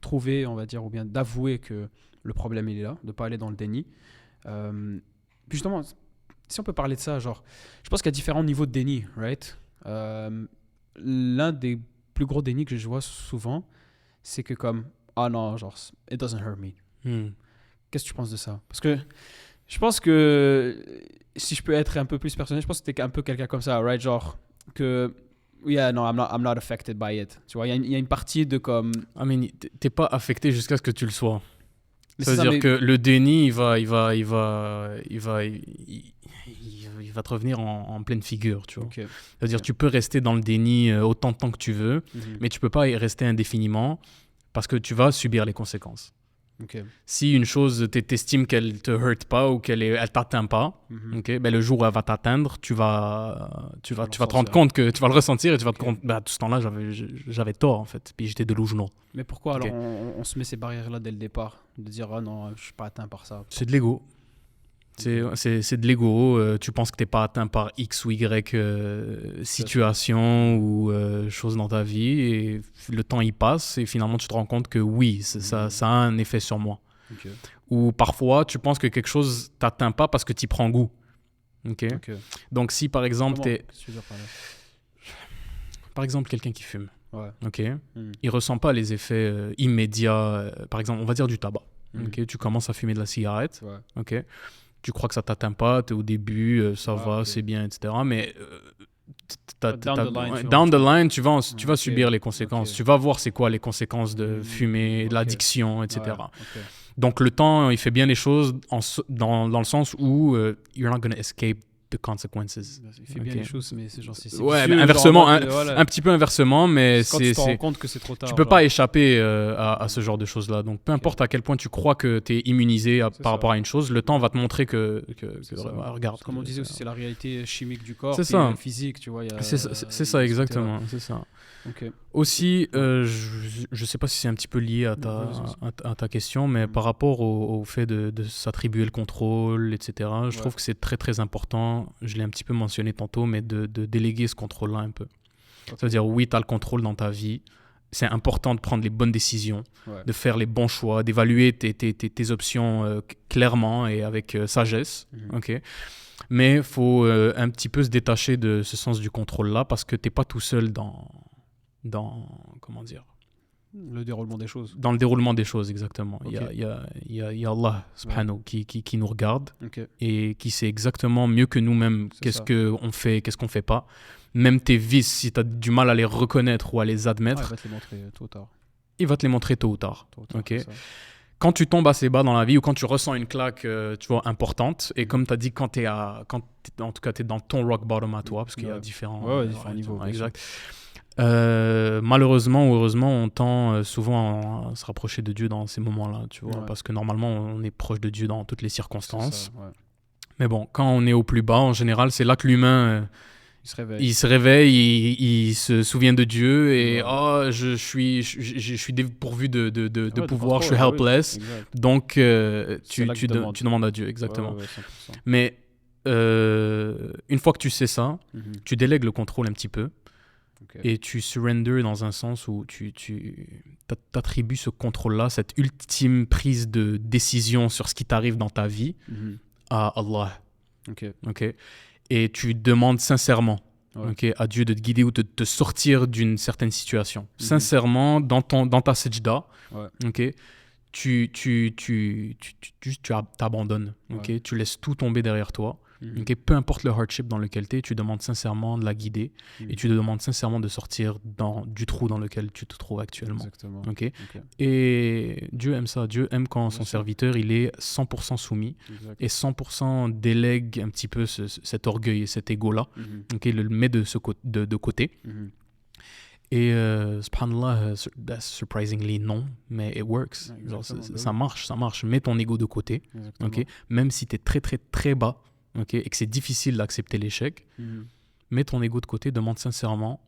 [SPEAKER 1] trouver, on va dire, ou bien d'avouer que le problème il est là, de ne pas aller dans le déni. Puis justement, si on peut parler de ça, genre, je pense qu'il y a différents niveaux de déni, right? L'un des plus gros dénis que je vois souvent, c'est que comme, ah non, genre, it doesn't hurt me. Qu'est-ce que tu penses de ça? Parce que je pense que si je peux être un peu plus personnel, je pense que tu es un peu quelqu'un comme ça, right? Genre que, yeah, no, I'm not affected by it. Tu vois, il y a une partie de comme...
[SPEAKER 2] Ah, mais t'es pas affecté jusqu'à ce que tu le sois. Ça veut dire que le déni, il va te revenir en pleine figure, tu vois.
[SPEAKER 1] Okay.
[SPEAKER 2] C'est-à-dire tu peux rester dans le déni autant de temps que tu veux, mais tu peux pas y rester indéfiniment parce que tu vas subir les conséquences.
[SPEAKER 1] Okay.
[SPEAKER 2] Si une chose, t'estimes qu'elle te hurt pas ou elle t'atteint pas, okay, ben le jour où elle va t'atteindre, tu vas te rendre compte que tu vas le ressentir et tu vas te rendre compte, tout ce temps-là, j'avais tort en fait, puis j'étais de louche-noir.
[SPEAKER 1] Mais pourquoi alors on se met ces barrières-là dès le départ, de dire ah non, je suis pas atteint par ça?
[SPEAKER 2] C'est de l'ego. C'est de l'ego. Tu penses que tu n'es pas atteint par X ou Y situation ou chose dans ta vie et le temps y passe et finalement tu te rends compte que oui, ça a un effet sur moi.
[SPEAKER 1] Okay.
[SPEAKER 2] Ou parfois tu penses que quelque chose ne t'atteint pas parce que tu y prends goût. Okay? Donc si par exemple par exemple quelqu'un qui fume, il ressent pas les effets immédiats, par exemple on va dire du tabac. Tu commences à fumer de la cigarette. Tu crois que ça t'atteint pas, t'es au début, ça va, c'est bien, etc. Mais down the line, tu vas subir les conséquences.
[SPEAKER 1] Ok.
[SPEAKER 2] Tu vas voir c'est quoi les conséquences de fumer, de
[SPEAKER 1] Ok.
[SPEAKER 2] l'addiction, etc.
[SPEAKER 1] Ouais, ok.
[SPEAKER 2] Donc le temps, il fait bien les choses dans le sens où you're not gonna escape the consequences.
[SPEAKER 1] Il fait bien
[SPEAKER 2] Ok.
[SPEAKER 1] les choses, mais c'est genre c'est
[SPEAKER 2] Ouais,
[SPEAKER 1] vicieux,
[SPEAKER 2] mais
[SPEAKER 1] genre,
[SPEAKER 2] inversement,
[SPEAKER 1] en mode, voilà.
[SPEAKER 2] un petit peu inversement, mais
[SPEAKER 1] Quand tu te rends compte que c'est trop tard.
[SPEAKER 2] tu peux
[SPEAKER 1] genre.
[SPEAKER 2] pas échapper à ce genre de choses-là. Donc, peu importe à quel point tu crois que tu es immunisé
[SPEAKER 1] C'est
[SPEAKER 2] par
[SPEAKER 1] ça.
[SPEAKER 2] rapport à une chose, le temps va te montrer que
[SPEAKER 1] C'est ça.
[SPEAKER 2] regarde.
[SPEAKER 1] Comme on disait aussi, c'est la réalité chimique du corps,
[SPEAKER 2] C'est
[SPEAKER 1] puis,
[SPEAKER 2] ça.
[SPEAKER 1] physique, tu vois.
[SPEAKER 2] C'est ça, exactement. C'est ça.
[SPEAKER 1] Ok.
[SPEAKER 2] Aussi, je sais pas si c'est un petit peu lié à à ta question, mais par rapport au fait de s'attribuer le contrôle, etc., je trouve que c'est très, très important. Je l'ai un petit peu mentionné tantôt, mais de déléguer ce contrôle-là un peu.
[SPEAKER 1] Ok.
[SPEAKER 2] Ça veut dire, oui, tu as le contrôle dans ta vie. C'est important de prendre les bonnes décisions,
[SPEAKER 1] Ouais.
[SPEAKER 2] de faire les bons choix, d'évaluer tes options clairement et avec sagesse.
[SPEAKER 1] Mhm.
[SPEAKER 2] Ok. Mais il faut un petit peu se détacher de ce sens du contrôle-là parce que tu n'es pas tout seul comment dire,
[SPEAKER 1] Le déroulement des choses.
[SPEAKER 2] dans le déroulement des choses, exactement.
[SPEAKER 1] Ok.
[SPEAKER 2] Il y a Allah, subhanahu, qui nous regarde
[SPEAKER 1] Ok.
[SPEAKER 2] et qui sait exactement mieux que nous-mêmes
[SPEAKER 1] C'est
[SPEAKER 2] qu'est-ce
[SPEAKER 1] ça.
[SPEAKER 2] qu'on fait, qu'est-ce qu'on fait pas. Même tes vices, si tu as du mal à les reconnaître ou à les
[SPEAKER 1] Ouais,
[SPEAKER 2] admettre,
[SPEAKER 1] il va te les montrer tôt ou tard.
[SPEAKER 2] il va te les montrer tôt ou tard.
[SPEAKER 1] Tôt ou tard,
[SPEAKER 2] Ok.
[SPEAKER 1] c'est ça.
[SPEAKER 2] Quand tu tombes assez bas dans la vie ou quand tu ressens une claque tu vois, importante, et
[SPEAKER 1] Mhm.
[SPEAKER 2] comme tu as dit, en tout cas, tu es dans ton rock bottom à toi, parce qu'il y a
[SPEAKER 1] Ouais.
[SPEAKER 2] différents,
[SPEAKER 1] Différents niveaux. bien
[SPEAKER 2] exact. Malheureusement ou heureusement, on tend souvent à se rapprocher de Dieu dans ces moments-là, tu vois,
[SPEAKER 1] Ouais.
[SPEAKER 2] parce que normalement, on est proche de Dieu dans toutes les
[SPEAKER 1] sûr. C'est
[SPEAKER 2] circonstances.
[SPEAKER 1] ça, ouais.
[SPEAKER 2] Mais bon, quand on est au plus bas, en général, c'est là que l'humain,
[SPEAKER 1] Il se réveille.
[SPEAKER 2] il se réveille, il se souvient de Dieu et
[SPEAKER 1] Ouais.
[SPEAKER 2] oh, je suis dépourvu de
[SPEAKER 1] Ouais,
[SPEAKER 2] pouvoir, je suis
[SPEAKER 1] contrôle, ouais,
[SPEAKER 2] helpless.
[SPEAKER 1] exact.
[SPEAKER 2] Donc,
[SPEAKER 1] C'est
[SPEAKER 2] tu
[SPEAKER 1] là que tu demandes.
[SPEAKER 2] demandes à Dieu, exactement.
[SPEAKER 1] Ouais, ouais, 100%.
[SPEAKER 2] Mais une fois que tu sais ça,
[SPEAKER 1] Mhm.
[SPEAKER 2] tu délègues le contrôle un petit peu
[SPEAKER 1] Ok.
[SPEAKER 2] et tu surrender dans un sens où tu t'attribues ce contrôle-là, cette ultime prise de décision sur ce qui t'arrive dans ta vie
[SPEAKER 1] Mhm.
[SPEAKER 2] à Allah.
[SPEAKER 1] Ok.
[SPEAKER 2] Ok. Et tu demandes sincèrement
[SPEAKER 1] Ouais.
[SPEAKER 2] ok, à Dieu de te guider ou de te sortir d'une certaine situation.
[SPEAKER 1] Mhm.
[SPEAKER 2] Sincèrement, dans ta sajda,
[SPEAKER 1] Ouais.
[SPEAKER 2] ok, tu t'abandonnes, ok,
[SPEAKER 1] Ouais.
[SPEAKER 2] tu laisses tout tomber derrière toi.
[SPEAKER 1] Mhm.
[SPEAKER 2] Ok, peu importe le hardship dans lequel tu es, tu demandes sincèrement de la guider
[SPEAKER 1] Mhm.
[SPEAKER 2] et tu te demandes sincèrement de sortir du trou dans lequel tu te trouves actuellement.
[SPEAKER 1] Exactement.
[SPEAKER 2] Ok.
[SPEAKER 1] Ok.
[SPEAKER 2] Et Dieu aime ça. Dieu aime quand
[SPEAKER 1] Bien
[SPEAKER 2] son
[SPEAKER 1] sûr.
[SPEAKER 2] serviteur il est 100% soumis
[SPEAKER 1] Exact.
[SPEAKER 2] et 100% délègue un petit peu cet orgueil et cet ego-là.
[SPEAKER 1] Mhm.
[SPEAKER 2] Ok, le met de côté.
[SPEAKER 1] Mhm.
[SPEAKER 2] Et subhanallah, that's surprisingly non, mais it works.
[SPEAKER 1] Ouais,
[SPEAKER 2] Genre,
[SPEAKER 1] exactement,
[SPEAKER 2] ça
[SPEAKER 1] oui.
[SPEAKER 2] marche, ça marche. Mets ton ego de côté,
[SPEAKER 1] Exactement.
[SPEAKER 2] ok. Même si tu es très très très bas, ok, et que c'est difficile d'accepter l'échec,
[SPEAKER 1] Mhm.
[SPEAKER 2] mets ton ego de côté, demande sincèrement,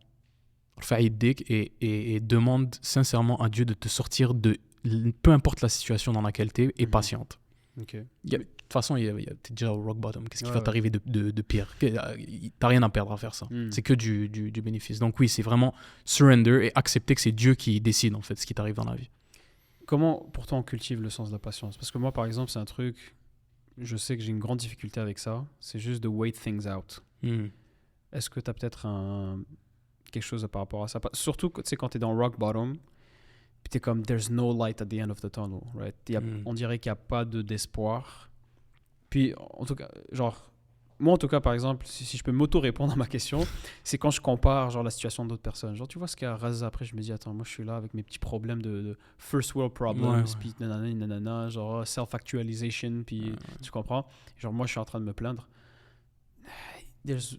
[SPEAKER 2] et demande sincèrement à Dieu de te sortir de peu importe la situation dans laquelle tu es, et
[SPEAKER 1] Mhm.
[SPEAKER 2] patiente.
[SPEAKER 1] Ok.
[SPEAKER 2] De toute façon, t'es déjà au rock bottom. Qu'est-ce qui
[SPEAKER 1] Ouais,
[SPEAKER 2] va
[SPEAKER 1] ouais.
[SPEAKER 2] t'arriver de pire? T'as rien à perdre à faire ça.
[SPEAKER 1] Mm.
[SPEAKER 2] C'est que du bénéfice. Donc oui, c'est vraiment surrender et accepter que c'est Dieu qui décide en fait ce qui t'arrive dans la vie.
[SPEAKER 1] Comment pourtant on cultive le sens de la patience? Parce que moi, par exemple, c'est un truc, je sais que j'ai une grande difficulté avec ça. C'est juste de wait things out.
[SPEAKER 2] Hmm.
[SPEAKER 1] Est-ce que tu as peut-être quelque chose par rapport à ça? Surtout tu sais, quand tu es dans rock bottom, puis tu es comme there's no light at the end of the tunnel, right? On dirait qu'il n'y a pas d'espoir. Puis en tout cas, genre, moi en tout cas, par exemple, si je peux m'auto-répondre à ma question, c'est quand je compare genre la situation d'autres personnes. Genre, tu vois ce qu'il y a Raza, après je me dis, attends, moi je suis là avec mes petits problèmes de first world problems,
[SPEAKER 2] Ouais, ouais.
[SPEAKER 1] puis nanana, genre self-actualization, puis tu comprends? Genre, moi je suis en train de me plaindre. There's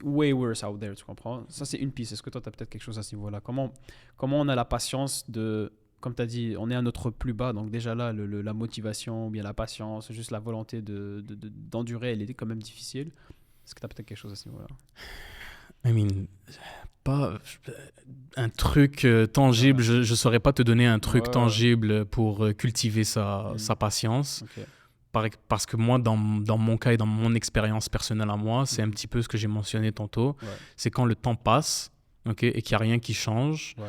[SPEAKER 1] way worse out there, tu comprends? Ça, c'est une piste. Est-ce que toi, tu as peut-être quelque chose à ce niveau-là? Comment on a la patience de, comme tu as dit, on est à notre plus bas, donc déjà là, la motivation, ou bien la patience, juste la volonté d'endurer, elle est quand même difficile. Est-ce que tu as peut-être quelque chose à ce niveau-là?
[SPEAKER 2] I mean, pas un truc tangible.
[SPEAKER 1] Ouais.
[SPEAKER 2] Je saurais pas te donner un truc
[SPEAKER 1] Ouais.
[SPEAKER 2] tangible pour cultiver sa patience.
[SPEAKER 1] Ok.
[SPEAKER 2] Parce que moi, dans mon cas et dans mon expérience personnelle à moi, c'est un petit peu ce que j'ai mentionné tantôt.
[SPEAKER 1] Ouais.
[SPEAKER 2] C'est quand le temps passe, ok, et qu'il n'y a rien qui change,
[SPEAKER 1] Ouais.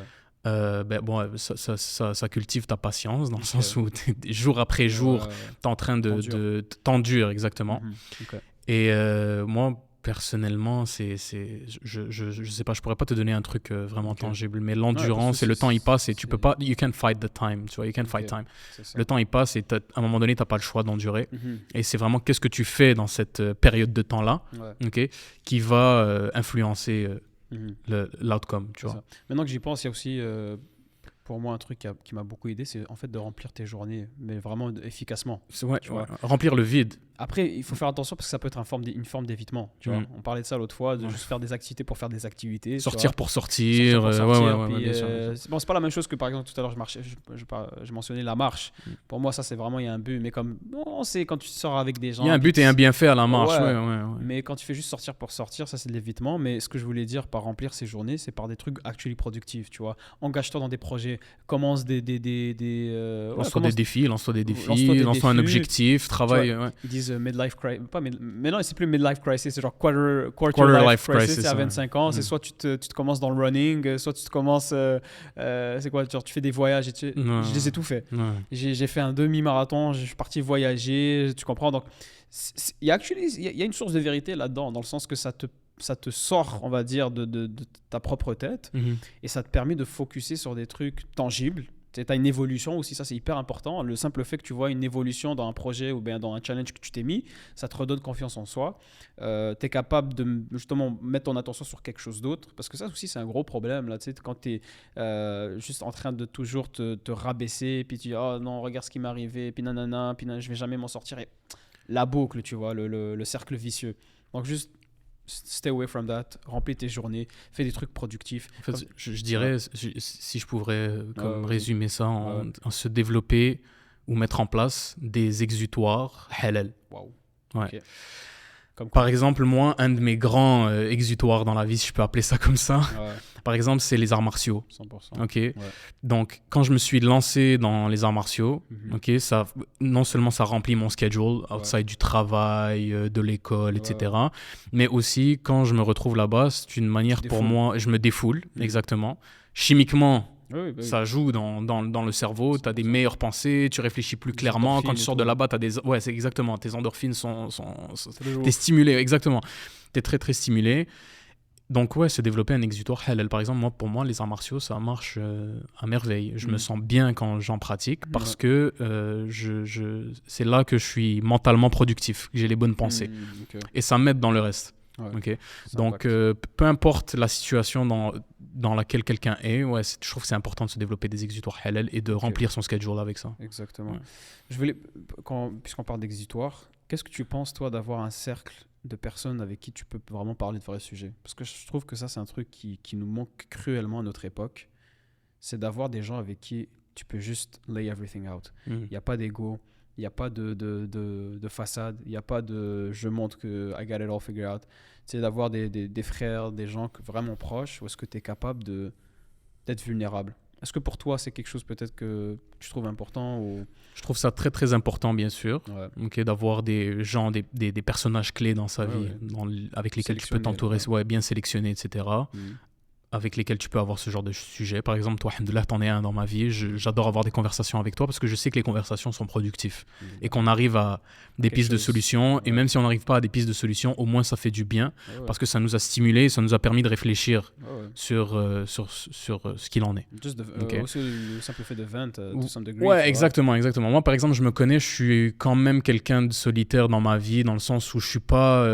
[SPEAKER 2] ça cultive ta patience, dans le
[SPEAKER 1] Ok.
[SPEAKER 2] sens où jour après jour,
[SPEAKER 1] Ouais.
[SPEAKER 2] tu es en train de t'endurer, exactement.
[SPEAKER 1] Mhm. Ok.
[SPEAKER 2] Et moi, personnellement, je sais pas, je pourrais pas te donner un truc vraiment tangible, mais
[SPEAKER 1] Ouais,
[SPEAKER 2] l'endurance
[SPEAKER 1] parce
[SPEAKER 2] et
[SPEAKER 1] que
[SPEAKER 2] le temps, il passe et tu
[SPEAKER 1] c'est-
[SPEAKER 2] peux pas, you can't fight the time, tu vois, you can't
[SPEAKER 1] Ok,
[SPEAKER 2] fight time.
[SPEAKER 1] c'est ça.
[SPEAKER 2] Le temps, il passe et à un moment donné, t'as pas le choix d'endurer.
[SPEAKER 1] Mhm.
[SPEAKER 2] Et c'est vraiment qu'est-ce que tu fais dans cette période de temps-là,
[SPEAKER 1] Ouais.
[SPEAKER 2] ok, qui va influencer
[SPEAKER 1] Mhm.
[SPEAKER 2] l'outcome, tu
[SPEAKER 1] C'est
[SPEAKER 2] vois.
[SPEAKER 1] ça. Maintenant que j'y pense, il y a aussi, pour moi, un truc qui m'a beaucoup aidé, c'est en fait de remplir tes journées, mais vraiment efficacement.
[SPEAKER 2] Ouais,
[SPEAKER 1] Tu vois.
[SPEAKER 2] remplir le vide.
[SPEAKER 1] Après, il faut faire attention parce que ça peut être une forme d'évitement. Tu vois.
[SPEAKER 2] Mhm.
[SPEAKER 1] On parlait de ça l'autre fois, de
[SPEAKER 2] Ouais.
[SPEAKER 1] juste faire des activités pour faire des activités. tu
[SPEAKER 2] Sortir
[SPEAKER 1] vois.
[SPEAKER 2] pour
[SPEAKER 1] Sortir
[SPEAKER 2] sortir.
[SPEAKER 1] pour
[SPEAKER 2] Ouais,
[SPEAKER 1] sortir.
[SPEAKER 2] ouais,
[SPEAKER 1] Puis,
[SPEAKER 2] bien sûr. Bien sûr.
[SPEAKER 1] c'est pas la même chose que par exemple tout à l'heure, je mentionnais la marche.
[SPEAKER 2] Mm.
[SPEAKER 1] Pour moi, ça, c'est vraiment, il y a un but. Mais comme on sait, quand tu sors avec des gens.
[SPEAKER 2] Il y a un
[SPEAKER 1] puis
[SPEAKER 2] but et un bienfait à la marche.
[SPEAKER 1] Ouais.
[SPEAKER 2] Ouais, ouais, ouais.
[SPEAKER 1] Mais quand tu fais juste sortir pour sortir, ça, c'est de l'évitement. Mais ce que je voulais dire par remplir ces journées, c'est par des trucs actually productifs. Tu vois. Engage-toi dans des projets. Commence des.
[SPEAKER 2] Lance-toi des défis,
[SPEAKER 1] lance-toi des
[SPEAKER 2] lance-toi un
[SPEAKER 1] défis.
[SPEAKER 2] objectif, travaille. Ouais.
[SPEAKER 1] Ils disent midlife crisis. Mais non, c'est plus midlife crisis, c'est genre quarter
[SPEAKER 2] Quarter
[SPEAKER 1] life
[SPEAKER 2] life
[SPEAKER 1] crisis. C'est à
[SPEAKER 2] ouais.
[SPEAKER 1] 25 ans. C'est soit tu te commences dans le running, soit tu te commences. C'est quoi, genre tu fais des voyages. Je les ai tout fait.
[SPEAKER 2] Ouais.
[SPEAKER 1] J'ai fait un demi-marathon, je suis parti voyager, tu comprends. Donc, il y a une source de vérité là-dedans, dans le sens que ça te sort, on va dire, de ta propre tête,
[SPEAKER 2] Mhm.
[SPEAKER 1] et ça te permet de focuser sur des trucs tangibles. Tu as une évolution aussi, ça c'est hyper important. Le simple fait que tu vois une évolution dans un projet ou bien dans un challenge que tu t'es mis, ça te redonne confiance en soi. Tu es capable de justement mettre ton attention sur quelque chose d'autre. Parce que ça aussi c'est un gros problème. Là, quand tu es juste en train de toujours te rabaisser, puis tu dis oh non, regarde ce qui m'est arrivé, puis nanana, puis je vais jamais m'en sortir. Et la boucle, tu vois, le cercle vicieux. Donc juste stay away from that, remplis tes journées, fais des trucs productifs.
[SPEAKER 2] En fait, je dirais, si je pourrais comme
[SPEAKER 1] vas-y.
[SPEAKER 2] résumer ça
[SPEAKER 1] Ouais.
[SPEAKER 2] en se développer ou mettre en place des exutoires halal.
[SPEAKER 1] Waouh.
[SPEAKER 2] Ouais.
[SPEAKER 1] Ok. Comme
[SPEAKER 2] Par exemple, moi, un de mes grands exutoires dans la vie, si je peux appeler ça comme ça,
[SPEAKER 1] ouais,
[SPEAKER 2] par exemple, c'est les arts martiaux.
[SPEAKER 1] 100%.
[SPEAKER 2] Ok. Donc, quand je me suis lancé dans les arts martiaux,
[SPEAKER 1] Mhm.
[SPEAKER 2] ok, ça, non seulement ça remplit mon schedule outside du travail, de l'école, etc. Mais aussi, quand je me retrouve là-bas, c'est une manière pour moi, je me défoule, exactement. Chimiquement,
[SPEAKER 1] Oui,
[SPEAKER 2] ça joue dans le cerveau, tu as des meilleures pensées, tu réfléchis plus
[SPEAKER 1] Des
[SPEAKER 2] clairement. Quand tu
[SPEAKER 1] endorphines
[SPEAKER 2] sors
[SPEAKER 1] et
[SPEAKER 2] de
[SPEAKER 1] tout.
[SPEAKER 2] là-bas, tu as des. Ouais, c'est exactement. Tes endorphines
[SPEAKER 1] C'est le jour.
[SPEAKER 2] t'es stimulé, exactement. T'es très, très stimulé. Donc, ouais, se développer un exutoire halal. Par exemple, pour moi, les arts martiaux, ça marche à merveille. Je me sens bien quand j'en pratique parce que c'est là que je suis mentalement productif, que j'ai les bonnes pensées.
[SPEAKER 1] Ok.
[SPEAKER 2] Et ça m'aide dans le reste.
[SPEAKER 1] Ouais.
[SPEAKER 2] Ok.
[SPEAKER 1] Ça
[SPEAKER 2] Donc,
[SPEAKER 1] impacte.
[SPEAKER 2] peu importe la situation dans laquelle quelqu'un est, ouais, je trouve que c'est important de se développer des exutoires halal et de remplir son schedule avec ça.
[SPEAKER 1] Exactement.
[SPEAKER 2] Ouais.
[SPEAKER 1] Je voulais, puisqu'on parle d'exutoire, qu'est-ce que tu penses, toi, d'avoir un cercle de personnes avec qui tu peux vraiment parler de vrais sujets? Parce que je trouve que ça, c'est un truc qui nous manque cruellement à notre époque. C'est d'avoir des gens avec qui tu peux juste lay everything out. Il n'y a pas d'ego, il n'y a pas de façade, il n'y a pas de je montre que I got it all figured out. C'est d'avoir des frères, des gens vraiment proches, où est-ce que tu es capable d'être vulnérable. Est-ce que pour toi, c'est quelque chose peut-être que tu trouves important ou...
[SPEAKER 2] Je trouve ça très, très important, bien sûr, d'avoir des gens, des personnages clés dans sa vie, avec lesquels tu peux t'entourer, bien sélectionnés, etc. Avec lesquels tu peux avoir ce genre de sujet. Par exemple, toi, alhamdoulilah, t'en es un dans ma vie. J'adore avoir des conversations avec toi parce que je sais que les conversations sont productives et qu'on arrive à des pistes de solutions. Et même si on n'arrive pas à des pistes de solutions, au moins ça fait du bien parce que ça nous a stimulé, ça nous a permis de réfléchir sur ce qu'il en est.
[SPEAKER 1] Aussi le simple fait de vent, to some degree.
[SPEAKER 2] Ouais, exactement. Moi, par exemple, je me connais, je suis quand même quelqu'un de solitaire dans ma vie, dans le sens où je suis pas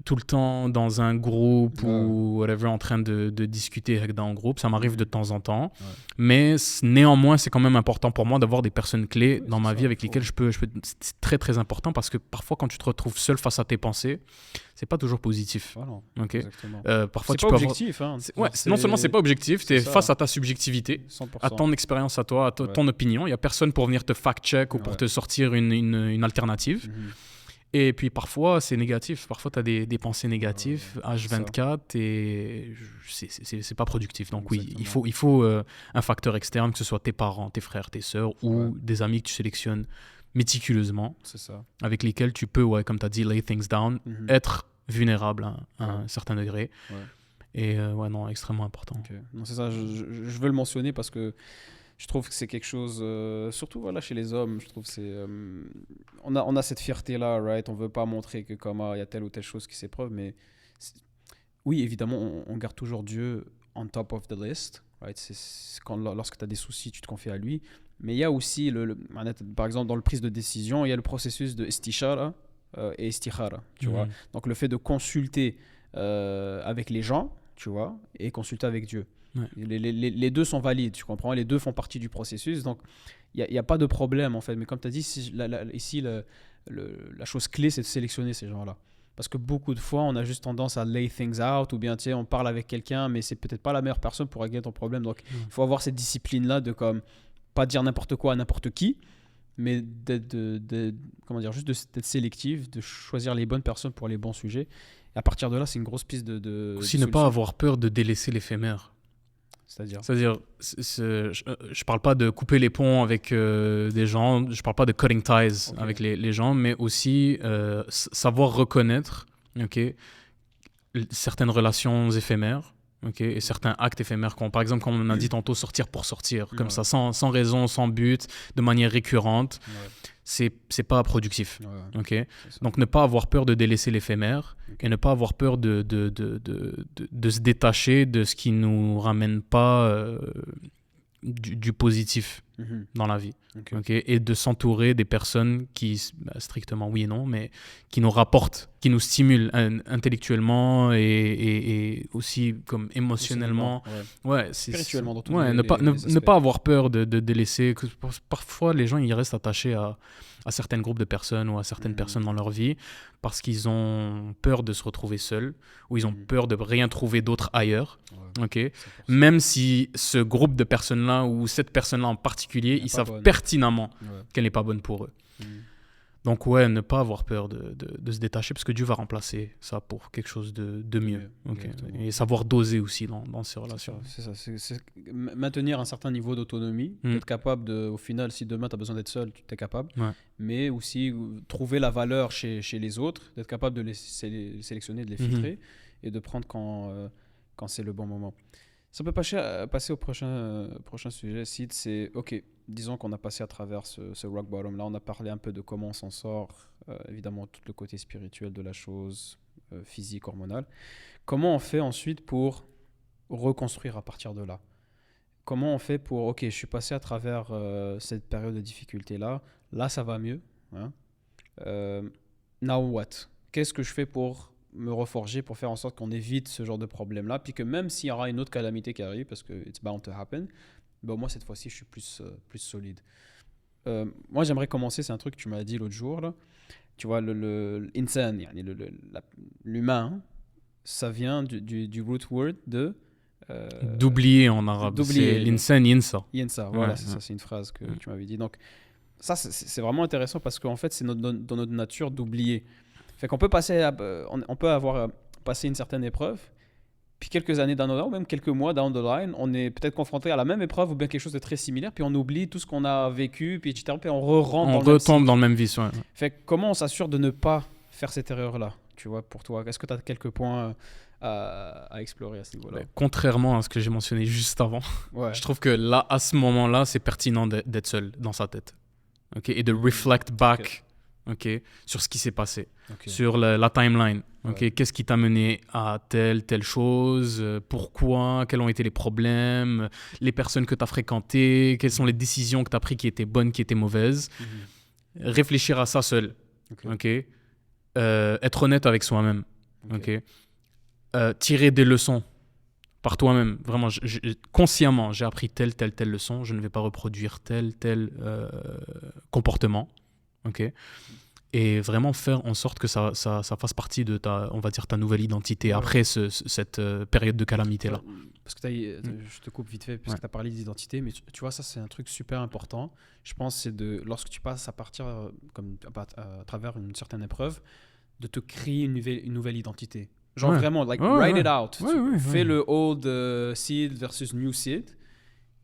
[SPEAKER 2] tout le temps dans un groupe ou whatever en train de discuter avec un groupe. Ça m'arrive de temps en temps. Mais néanmoins, c'est quand même important pour moi d'avoir des personnes clés dans ma vie avec lesquelles je peux... C'est très, très important parce que parfois, quand tu te retrouves seul face à tes pensées, c'est pas toujours positif.
[SPEAKER 1] Voilà,
[SPEAKER 2] parfois,
[SPEAKER 1] c'est pas objectif. Hein.
[SPEAKER 2] Non seulement c'est pas objectif, tu es face à ta subjectivité,
[SPEAKER 1] 100%.
[SPEAKER 2] à ton expérience à toi, à ton opinion. Il y a personne pour venir te fact-check ou pour te sortir une alternative. Et puis parfois, c'est négatif. Parfois, tu as des pensées négatives, H24, et c'est pas productif. Donc
[SPEAKER 1] exactement.
[SPEAKER 2] oui, il faut un facteur externe, que ce soit tes parents, tes frères, tes sœurs, ou des amis que tu sélectionnes méticuleusement, avec lesquels tu peux, comme tu as dit, lay things down, être vulnérable à un certain degré. Et non, extrêmement important.
[SPEAKER 1] Non, c'est ça, je veux le mentionner parce que Je trouve que c'est quelque chose, surtout voilà, chez les hommes, je trouve que c'est... on a cette fierté-là, right? On veut pas montrer que comme il y a telle ou telle chose qui s'éprouve, mais oui, évidemment, on garde toujours Dieu on top of the list, right? Lorsque tu as des soucis, tu te confies à lui. Mais il y a aussi, par exemple, dans le prise de décision, il y a le processus de istishara et istikhara, tu vois. Donc, le fait de consulter avec les gens, tu vois, et consulter avec Dieu.
[SPEAKER 2] Ouais.
[SPEAKER 1] Les deux sont valides, tu comprends? Les deux font partie du processus, donc il n'y a pas de problème, en fait. Mais comme tu as dit, ici, la chose clé, c'est de sélectionner ces gens-là. Parce que beaucoup de fois, on a juste tendance à lay things out, ou bien, tu sais, on parle avec quelqu'un, mais c'est peut-être pas la meilleure personne pour régler ton problème. Donc, il faut avoir cette discipline-là de comme pas dire n'importe quoi à n'importe qui, mais comment dire, juste d'être sélectif, de choisir les bonnes personnes pour les bons sujets. Et à partir de là, c'est une grosse piste
[SPEAKER 2] Aussi, ne pas avoir peur de délaisser l'éphémère.
[SPEAKER 1] C'est-à-dire,
[SPEAKER 2] je parle pas de couper les ponts avec des gens, je parle pas de cutting ties avec les gens, mais aussi savoir reconnaître certaines relations éphémères. Et certains actes éphémères, par exemple, comme on a dit tantôt, sortir pour sortir, comme ça, sans raison, sans but, de manière récurrente, c'est pas productif. Donc, ne pas avoir peur de délaisser l'éphémère et ne pas avoir peur de se détacher de ce qui nous ramène pas du positif dans la vie. Et de s'entourer des personnes qui, strictement oui et non, mais qui nous rapportent, qui nous stimulent intellectuellement et aussi comme émotionnellement.
[SPEAKER 1] Spirituellement, dans tous
[SPEAKER 2] ne pas avoir peur de délaisser. Parfois, les gens ils restent attachés à certains groupes de personnes ou à certaines personnes dans leur vie parce qu'ils ont peur de se retrouver seuls ou ils ont peur de rien trouver d'autre ailleurs. Même si ce groupe de personnes-là ou cette personne-là en particulier, ils savent pertinemment qu'elle n'est pas bonne pour eux. Donc ne pas avoir peur de se détacher parce que Dieu va remplacer ça pour quelque chose de mieux. Et savoir doser aussi dans ces relations.
[SPEAKER 1] C'est ça. C'est maintenir un certain niveau d'autonomie, être capable au final, si demain tu as besoin d'être seul, tu es capable, mais aussi trouver la valeur chez les autres, d'être capable de les sélectionner, de les filtrer et de prendre quand c'est le bon moment. Ça peut passer au prochain sujet. Sid, c'est disons qu'on a passé à travers ce rock bottom. Là, on a parlé un peu de comment on s'en sort, évidemment, tout le côté spirituel de la chose, physique, hormonal. Comment on fait ensuite pour reconstruire à partir de là? Comment on fait pour, je suis passé à travers cette période de difficulté-là. Là, ça va mieux. Now what? Qu'est-ce que je fais pour me reforger, pour faire en sorte qu'on évite ce genre de problème-là, puis que même s'il y aura une autre calamité qui arrive, parce que it's bound to happen, ben moi cette fois-ci je suis plus solide. Moi j'aimerais commencer, c'est un truc que tu m'as dit l'autre jour là. Tu vois, l'insan, l'humain, ça vient du root word de
[SPEAKER 2] d'oublier en arabe. C'est l'insan yinsa.
[SPEAKER 1] Yinsa, voilà, c'est ça, c'est une phrase que tu m'avais dit. Donc ça c'est vraiment intéressant parce qu'en fait c'est dans notre nature d'oublier. Fait qu'on peut on peut avoir passé une certaine épreuve, puis quelques années down the line, ou même quelques mois down the line, on est peut-être confronté à la même épreuve ou bien quelque chose de très similaire, puis on oublie tout ce qu'on a vécu, puis etc. Puis on retombe
[SPEAKER 2] dans le même vice.
[SPEAKER 1] Fait que comment on s'assure de ne pas faire cette erreur-là, tu vois, pour toi? Est-ce que tu as quelques points à explorer à ce niveau-là?
[SPEAKER 2] Contrairement à ce que j'ai mentionné juste avant, je trouve que là, à ce moment-là, c'est pertinent d'être seul dans sa tête. Et de reflect back. Sur ce qui s'est passé, sur la timeline. Qu'est-ce qui t'a mené à telle chose, pourquoi, quels ont été les problèmes, les personnes que tu as fréquentées, quelles sont les décisions que tu as prises qui étaient bonnes, qui étaient mauvaises. Réfléchir à ça seul. Être honnête avec soi-même. Tirer des leçons par toi-même. Vraiment, consciemment, j'ai appris telle leçon, je ne vais pas reproduire tel comportement. Et vraiment faire en sorte que ça fasse partie de ta nouvelle identité après cette période de calamité là.
[SPEAKER 1] Parce que je te coupe vite fait parce que tu as parlé d'identité, mais tu vois, ça c'est un truc super important. Je pense c'est lorsque tu passes à travers une certaine épreuve, de te créer une nouvelle identité. Genre vraiment, write it out. Fais le old seed versus new seed.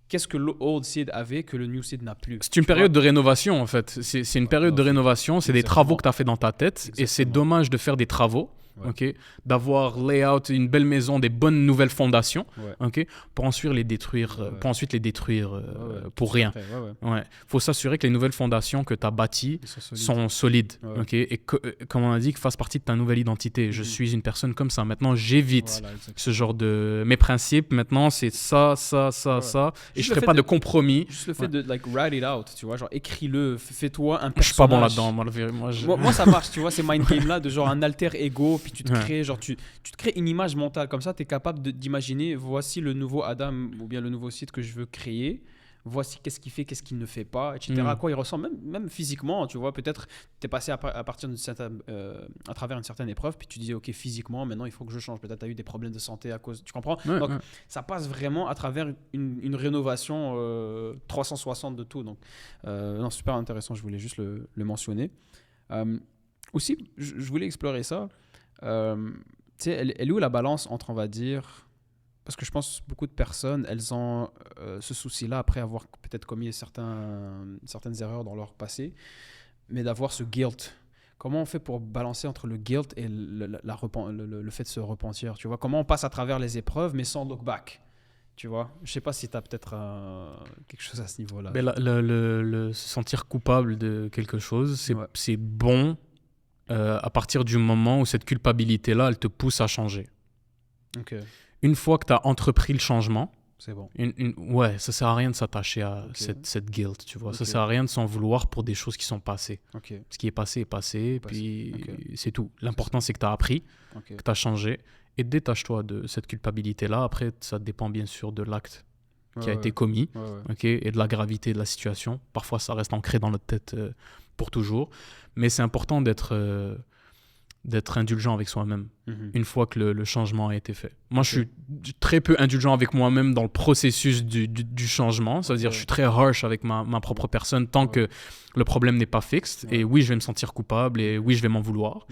[SPEAKER 1] Qu'est-ce que le old seed avait que le new seed n'a plus?
[SPEAKER 2] C'est une période de rénovation en fait. C'est une période de rénovation. C'est des travaux que tu as fait dans ta tête. Et c'est dommage de faire des travaux ok, d'avoir layout, une belle maison, des bonnes nouvelles fondations, ok, pour ensuite les détruire, pour rien. Ouais. Faut s'assurer que les nouvelles fondations que tu as bâties sont solides, ok, et comme on a dit, que fassent partie de ta nouvelle identité. Je suis une personne comme ça. Maintenant, j'évite ce genre de... Mes principes, maintenant, c'est ça, et je ne ferai pas de compromis.
[SPEAKER 1] Juste le fait de write it out, tu vois, genre écris-le, fais-toi un personnage.
[SPEAKER 2] Je suis pas bon là-dedans,
[SPEAKER 1] moi ça marche, tu vois, ces mind games là de genre un alter ego, puis tu te crées genre tu te crées une image mentale comme ça, tu es capable d'imaginer voici le nouveau Adam ou bien le nouveau site que je veux créer. Voici qu'est-ce qu'il fait, qu'est-ce qu'il ne fait pas, etc. À quoi il ressemble, même physiquement, tu vois. Peut-être tu es passé à partir à travers une certaine épreuve, puis tu disais, ok, physiquement, maintenant il faut que je change. Peut-être tu as eu des problèmes de santé à cause. Tu comprends? Donc, ça passe vraiment à travers une rénovation 360 de tout. Donc, non, super intéressant, je voulais juste le mentionner. Aussi, je voulais explorer ça. Tu sais, elle est où la balance entre, on va dire. Parce que je pense que beaucoup de personnes, elles ont ce souci-là après avoir peut-être commis certaines erreurs dans leur passé, mais d'avoir ce guilt. Comment on fait pour balancer entre le guilt et le fait de se repentir, tu vois? Comment on passe à travers les épreuves, mais sans look back, tu vois? Je ne sais pas si tu as peut-être quelque chose à ce niveau-là.
[SPEAKER 2] Mais le se sentir coupable de quelque chose, c'est bon à partir du moment où cette culpabilité-là, elle te pousse à changer.
[SPEAKER 1] Ok.
[SPEAKER 2] Une fois que tu as entrepris le changement,
[SPEAKER 1] c'est bon.
[SPEAKER 2] Ça sert à rien de s'attacher à cette guilt, tu vois. Ça sert à rien de s'en vouloir pour des choses qui sont passées. Ce qui est passé, puis c'est tout. L'important, c'est que tu as appris, que tu as changé, et détache-toi de cette culpabilité-là. Après, ça dépend bien sûr de l'acte qui a été commis, et de la gravité de la situation. Parfois, ça reste ancré dans notre tête pour toujours. Mais c'est important d'être indulgent avec soi-même une fois que le changement a été fait. Moi, je suis très peu indulgent avec moi-même dans le processus du changement. Ça veut dire je suis très harsh avec ma propre personne tant que le problème n'est pas fixe. Et oui, je vais me sentir coupable et oui, je vais m'en vouloir.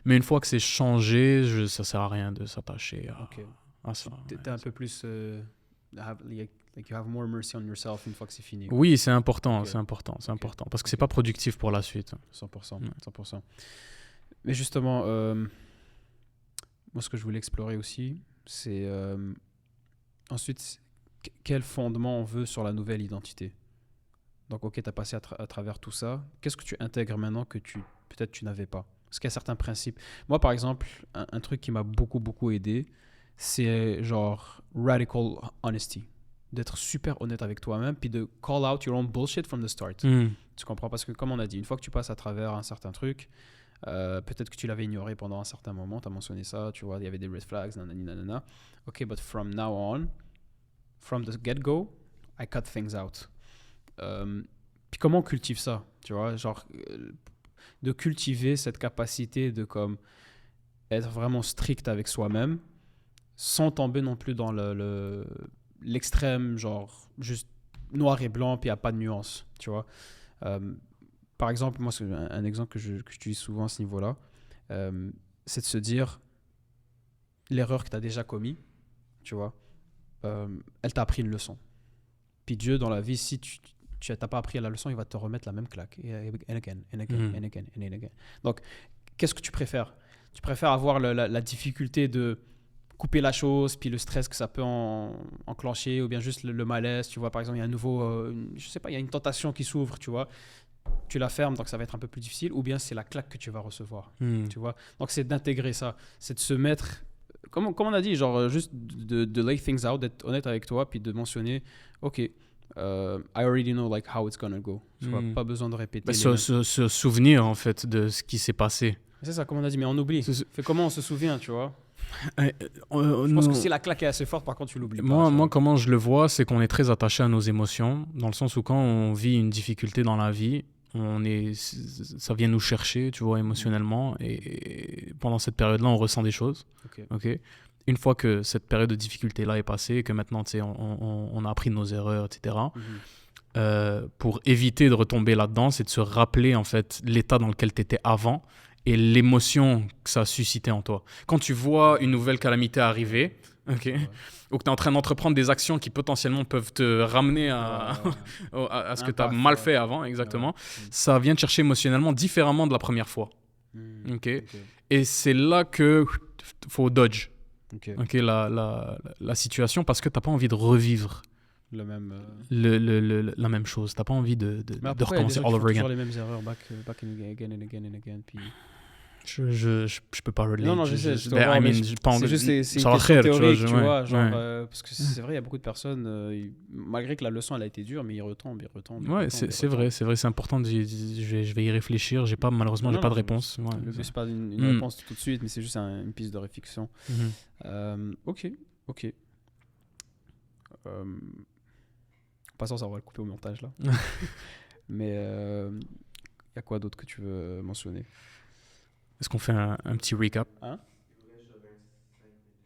[SPEAKER 2] Mais une fois que c'est changé, ça ne sert à rien de s'attacher à ça.
[SPEAKER 1] T'es un peu plus... Like you have more mercy on yourself une fois que c'est fini.
[SPEAKER 2] Oui, c'est important, c'est important. Parce que c'est pas productif pour la suite.
[SPEAKER 1] 100%. Mais justement, moi, ce que je voulais explorer aussi, c'est ensuite, quel fondement on veut sur la nouvelle identité. Donc, ok, tu as passé à travers tout ça. Qu'est-ce que tu intègres maintenant que peut-être tu n'avais pas? Parce qu'il y a certains principes. Moi, par exemple, un truc qui m'a beaucoup aidé, c'est genre radical honesty. D'être super honnête avec toi-même, puis de call out your own bullshit from the start. Tu comprends? Parce que, comme on a dit, une fois que tu passes à travers un certain truc, peut-être que tu l'avais ignoré pendant un certain moment, tu as mentionné ça, tu vois, il y avait des red flags, nanana. Ok, but from now on, from the get-go, I cut things out. Puis comment on cultive ça, tu vois, genre de cultiver cette capacité de comme être vraiment strict avec soi-même, sans tomber non plus dans l'extrême, genre juste noir et blanc, puis il n'y a pas de nuance, tu vois. Par exemple, moi, c'est un exemple que j'utilise souvent à ce niveau-là, c'est de se dire l'erreur que tu as déjà commise, tu vois, elle t'a appris une leçon. Puis Dieu, dans la vie, si tu n'as pas appris la leçon, il va te remettre la même claque. And again. Donc, qu'est-ce que tu préfères? Tu préfères avoir la difficulté de couper la chose, puis le stress que ça peut enclencher, ou bien juste le malaise, tu vois, par exemple, il y a un nouveau, je sais pas, il y a une tentation qui s'ouvre, tu vois. Tu la fermes, donc ça va être un peu plus difficile, ou bien c'est la claque que tu vas recevoir, tu vois. Donc c'est d'intégrer ça, c'est de se mettre, comme on a dit, genre juste de lay things out, d'être honnête avec toi, puis de mentionner, ok, I already know like how it's gonna go. Tu vois, pas besoin de répéter.
[SPEAKER 2] Se souvenir en fait de ce qui s'est passé.
[SPEAKER 1] C'est ça, comme on a dit, mais on oublie. Fait comment on se souvient, tu vois. Je pense que si la claque est assez forte, par contre, tu l'oublies pas.
[SPEAKER 2] Moi, comment je le vois, c'est qu'on est très attaché à nos émotions, dans le sens où quand on vit une difficulté dans la vie, ça vient nous chercher, tu vois, émotionnellement, et pendant cette période-là, on ressent des choses. Okay. Une fois que cette période de difficulté-là est passée, que maintenant, tu sais, on a appris de nos erreurs, etc., pour éviter de retomber là-dedans, c'est de se rappeler, en fait, l'état dans lequel tu étais avant, et l'émotion que ça a suscité en toi. Quand tu vois une nouvelle calamité arriver, ou que tu es en train d'entreprendre des actions qui potentiellement peuvent te ramener à ce que tu as mal fait avant, exactement, ça vient te chercher émotionnellement différemment de la première fois. Et c'est là que faut dodge
[SPEAKER 1] Ok.
[SPEAKER 2] la situation parce que tu n'as pas envie de revivre
[SPEAKER 1] Le même.
[SPEAKER 2] la même chose. Tu n'as pas envie de
[SPEAKER 1] Mais après, il y a des
[SPEAKER 2] recommencer
[SPEAKER 1] gens
[SPEAKER 2] all
[SPEAKER 1] qui font
[SPEAKER 2] over
[SPEAKER 1] toujours
[SPEAKER 2] again.
[SPEAKER 1] les mêmes erreurs, back and again and again and again. Puis...
[SPEAKER 2] Je peux pas relate.
[SPEAKER 1] Non, je sais, je te
[SPEAKER 2] Ben,
[SPEAKER 1] vois,
[SPEAKER 2] I
[SPEAKER 1] mais
[SPEAKER 2] mean, j'ai pas
[SPEAKER 1] c'est
[SPEAKER 2] envie-
[SPEAKER 1] juste c'est une
[SPEAKER 2] ça va
[SPEAKER 1] question
[SPEAKER 2] faire,
[SPEAKER 1] théorique, tu
[SPEAKER 2] ouais,
[SPEAKER 1] vois, genre,
[SPEAKER 2] ouais.
[SPEAKER 1] parce que c'est vrai, il y a beaucoup de personnes, malgré que la leçon elle a été dure, mais ils retombent.
[SPEAKER 2] Ouais, c'est vrai, c'est important. Je vais y réfléchir. Malheureusement, j'ai pas de réponse. Ouais,
[SPEAKER 1] Le but, c'est pas une
[SPEAKER 2] Mm.
[SPEAKER 1] réponse tout de suite, mais c'est juste une piste de réflexion. Ok. Passons, ça on va le couper au montage là. Mais il y a quoi d'autre que tu veux mentionner?
[SPEAKER 2] Est-ce qu'on fait un petit recap?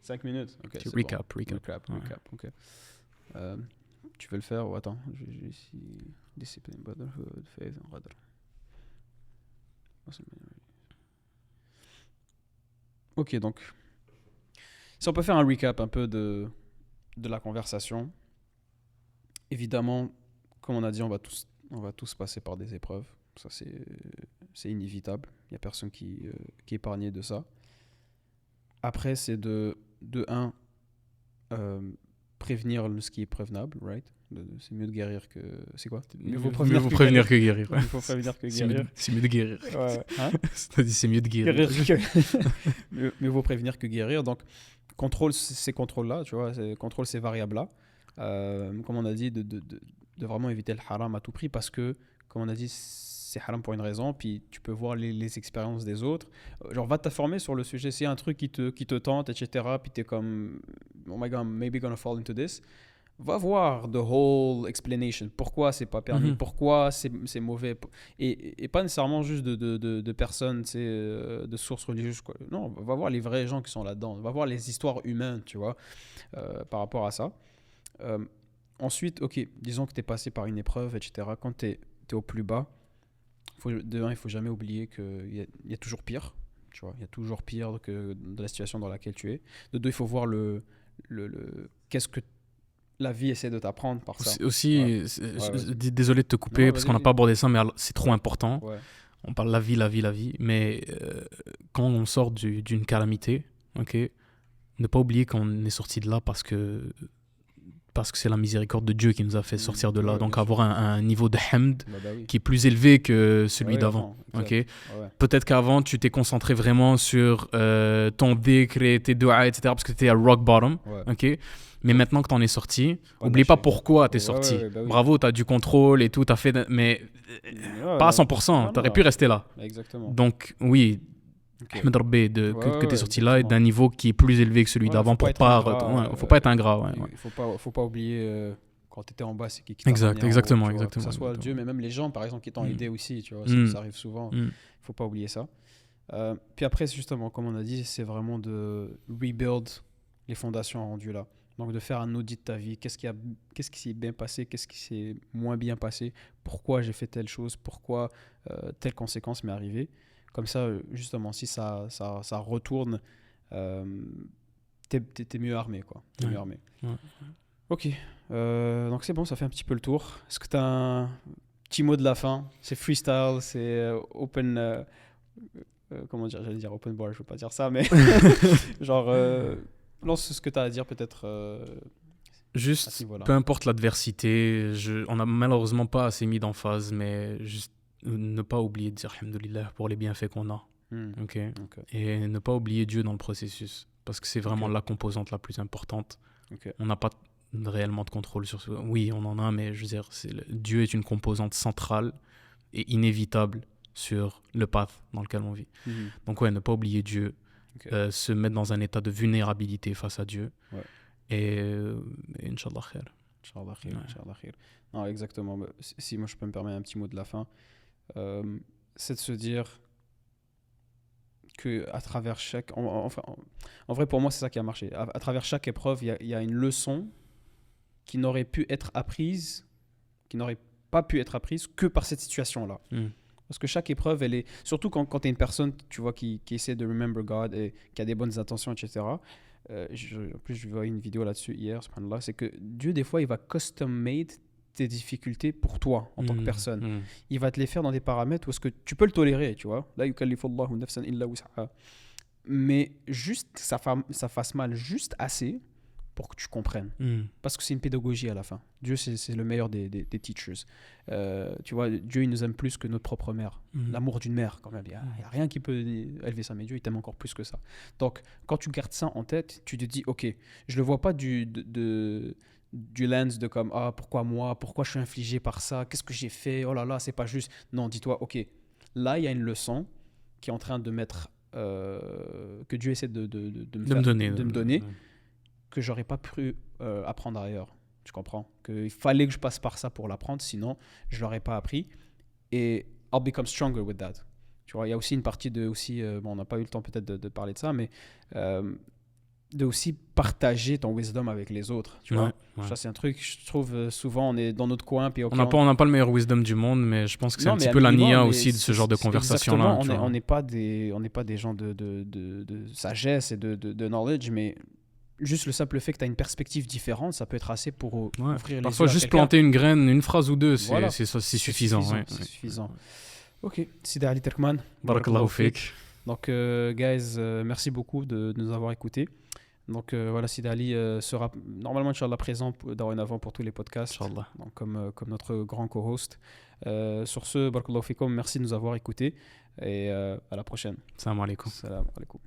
[SPEAKER 1] 5 minutes. Ok.
[SPEAKER 2] Petit
[SPEAKER 1] c'est
[SPEAKER 2] recap.
[SPEAKER 1] bon. Recap. Ok. Tu veux le faire ou attends, je vais ici. Discipline, brotherhood, faith, radar. Ok, donc si on peut faire un recap un peu de la conversation. Évidemment, comme on a dit, on va tous passer par des épreuves. Ça, c'est inévitable. Il n'y a personne qui est épargné de ça. Après, c'est de un, prévenir ce qui est prévenable, right? C'est mieux de guérir que... C'est quoi?
[SPEAKER 2] Mieux vaut prévenir que guérir.
[SPEAKER 1] Il faut prévenir que guérir.
[SPEAKER 2] C'est mieux de guérir.
[SPEAKER 1] Ouais. Hein?
[SPEAKER 2] C'est mieux de guérir.
[SPEAKER 1] Mieux vaut prévenir que guérir. Donc, contrôle ces contrôles-là, tu vois. Contrôle ces variables-là. Comme on a dit, de vraiment éviter le haram à tout prix parce que, comme on a dit, c'est haram pour une raison, puis tu peux voir les expériences des autres. Genre, va t'informer sur le sujet. S'il y a un truc qui te tente, etc., puis t'es comme, oh my God, maybe gonna fall into this, va voir the whole explanation. Pourquoi c'est pas permis, pourquoi c'est mauvais. Et pas nécessairement juste de personnes, de sources religieuses. Quoi. Non, va voir les vrais gens qui sont là-dedans. Va voir les histoires humaines, tu vois, par rapport à ça. Ensuite, ok, disons que tu es passé par une épreuve, etc. Quand tu es au plus bas, il ne faut jamais oublier qu'il y a toujours pire. Tu vois, il y a toujours pire que de la situation dans laquelle tu es. De deux, il faut voir qu'est-ce que la vie essaie de t'apprendre par ça.
[SPEAKER 2] Aussi, désolé de te couper parce qu'on n'a pas abordé ça, mais c'est trop important. Ouais. On parle la vie. Mais quand on sort d'une calamité, ok, ne pas oublier qu'on est sorti de là parce que c'est la miséricorde de Dieu qui nous a fait sortir de là. Ouais, donc avoir un niveau de hamd qui est plus élevé que celui d'avant. Okay. Peut-être qu'avant, tu t'es concentré vraiment sur ton dhikr et tes doigts, etc. parce que tu étais à rock bottom. Okay. Mais maintenant que tu en es sorti, n'oublie pas pourquoi tu es sorti. Bravo, tu as du contrôle et tout, tu as fait... Mais pas à 100%, tu aurais pu rester là.
[SPEAKER 1] Exactement.
[SPEAKER 2] Donc oui... Ahmed Rabbi, que tu es sorti là d'un niveau qui est plus élevé que celui d'avant pour pas... faut pas être ingrat.
[SPEAKER 1] Il faut pas oublier quand tu étais en bas, c'est qui t'a
[SPEAKER 2] exactement.
[SPEAKER 1] Que ce soit Dieu, mais même les gens, par exemple, qui t'ont aidé aussi, tu vois, ça arrive souvent. Il faut pas oublier ça. Puis après, justement, comme on a dit, c'est vraiment de rebuild les fondations rendues là. Donc de faire un audit de ta vie, qu'est-ce qui s'est bien passé, qu'est-ce qui s'est moins bien passé, pourquoi j'ai fait telle chose, pourquoi telle conséquence m'est arrivée. Comme ça, justement, si ça retourne, t'es mieux armé, quoi. T'es mieux armé. Ok. Donc c'est bon, ça fait un petit peu le tour. Est-ce que tu as un petit mot de la fin? C'est freestyle, c'est open... comment dire? J'allais dire open bar, je veux pas dire ça, mais... genre, lance ce que tu as à dire, peut-être...
[SPEAKER 2] Juste, peu importe l'adversité, on n'a malheureusement pas assez mis d'emphase, mais juste ne pas oublier de dire alhamdoulilah pour les bienfaits qu'on a. Okay. Et ne pas oublier Dieu dans le processus, parce que c'est vraiment la composante la plus importante. On n'a pas réellement de contrôle sur ça. Oui, on en a, mais je veux dire, Dieu est une composante centrale et inévitable sur le path dans lequel on vit. Donc ouais, ne pas oublier Dieu, se mettre dans un état de vulnérabilité face à Dieu. Et Inch'Allah khair.
[SPEAKER 1] Inch'Allah khair. Non, exactement. Si moi je peux me permettre un petit mot de la fin, c'est de se dire que à travers chaque... en vrai, pour moi, c'est ça qui a marché. À travers chaque épreuve, il y a une leçon qui n'aurait pu être apprise, qui n'aurait pas pu être apprise que par cette situation-là. Parce que chaque épreuve, elle est... Surtout quand tu es une personne, tu vois, qui essaie de remember God et qui a des bonnes intentions, etc. En plus, je vois une vidéo là-dessus hier, subhanallah, c'est que Dieu, des fois, il va custom-made tes difficultés pour toi, en tant que personne. Il va te les faire dans des paramètres où est-ce que tu peux le tolérer, tu vois. La yukallifu Allahu nafsan illa wus'aha. mais juste que ça fasse mal juste assez pour que tu comprennes. Parce que c'est une pédagogie à la fin. Dieu, c'est le meilleur des teachers. Tu vois, Dieu, il nous aime plus que notre propre mère. L'amour d'une mère, quand même. Il n'y a rien qui peut élever ça, mais Dieu, il t'aime encore plus que ça. Donc, quand tu gardes ça en tête, tu te dis, OK, je ne le vois pas du lens de comme, ah, pourquoi moi? Pourquoi je suis infligé par ça? Qu'est-ce que j'ai fait? Oh là là, c'est pas juste. Non, dis-toi, OK, là, il y a une leçon qui est en train de mettre... que Dieu essaie de me donner que j'aurais pas pu apprendre ailleurs. Tu comprends? Qu'il fallait que je passe par ça pour l'apprendre, sinon je l'aurais pas appris. Et I'll become stronger with that. Tu vois, il y a aussi une partie de aussi, bon, on n'a pas eu le temps peut-être de parler de ça, mais de aussi partager ton wisdom avec les autres. Tu vois, ça c'est un truc, je trouve souvent on est dans notre coin, puis
[SPEAKER 2] on n'a pas le meilleur wisdom du monde, mais je pense que c'est un petit peu la nia aussi de ce genre de conversation là.
[SPEAKER 1] On n'est pas des gens de sagesse et de knowledge, mais juste le simple fait que tu as une perspective différente, ça peut être assez pour ouvrir les yeux.
[SPEAKER 2] Parfois, juste planter une graine, une phrase ou deux, c'est suffisant.
[SPEAKER 1] C'est suffisant. Ok, Sidi Ali Terkman.
[SPEAKER 2] Barakallahu fik.
[SPEAKER 1] Donc, guys, merci beaucoup de nous avoir écoutés. Donc, voilà, Sidi Ali sera normalement, Inch'Allah, présent dorénavant pour tous les podcasts.
[SPEAKER 2] Inch'Allah.
[SPEAKER 1] Donc, comme notre grand co-host. Sur ce, Barakallahu fikum, merci de nous avoir écoutés. Et à la prochaine.
[SPEAKER 2] Salam alaikum.
[SPEAKER 1] Salam alaikum.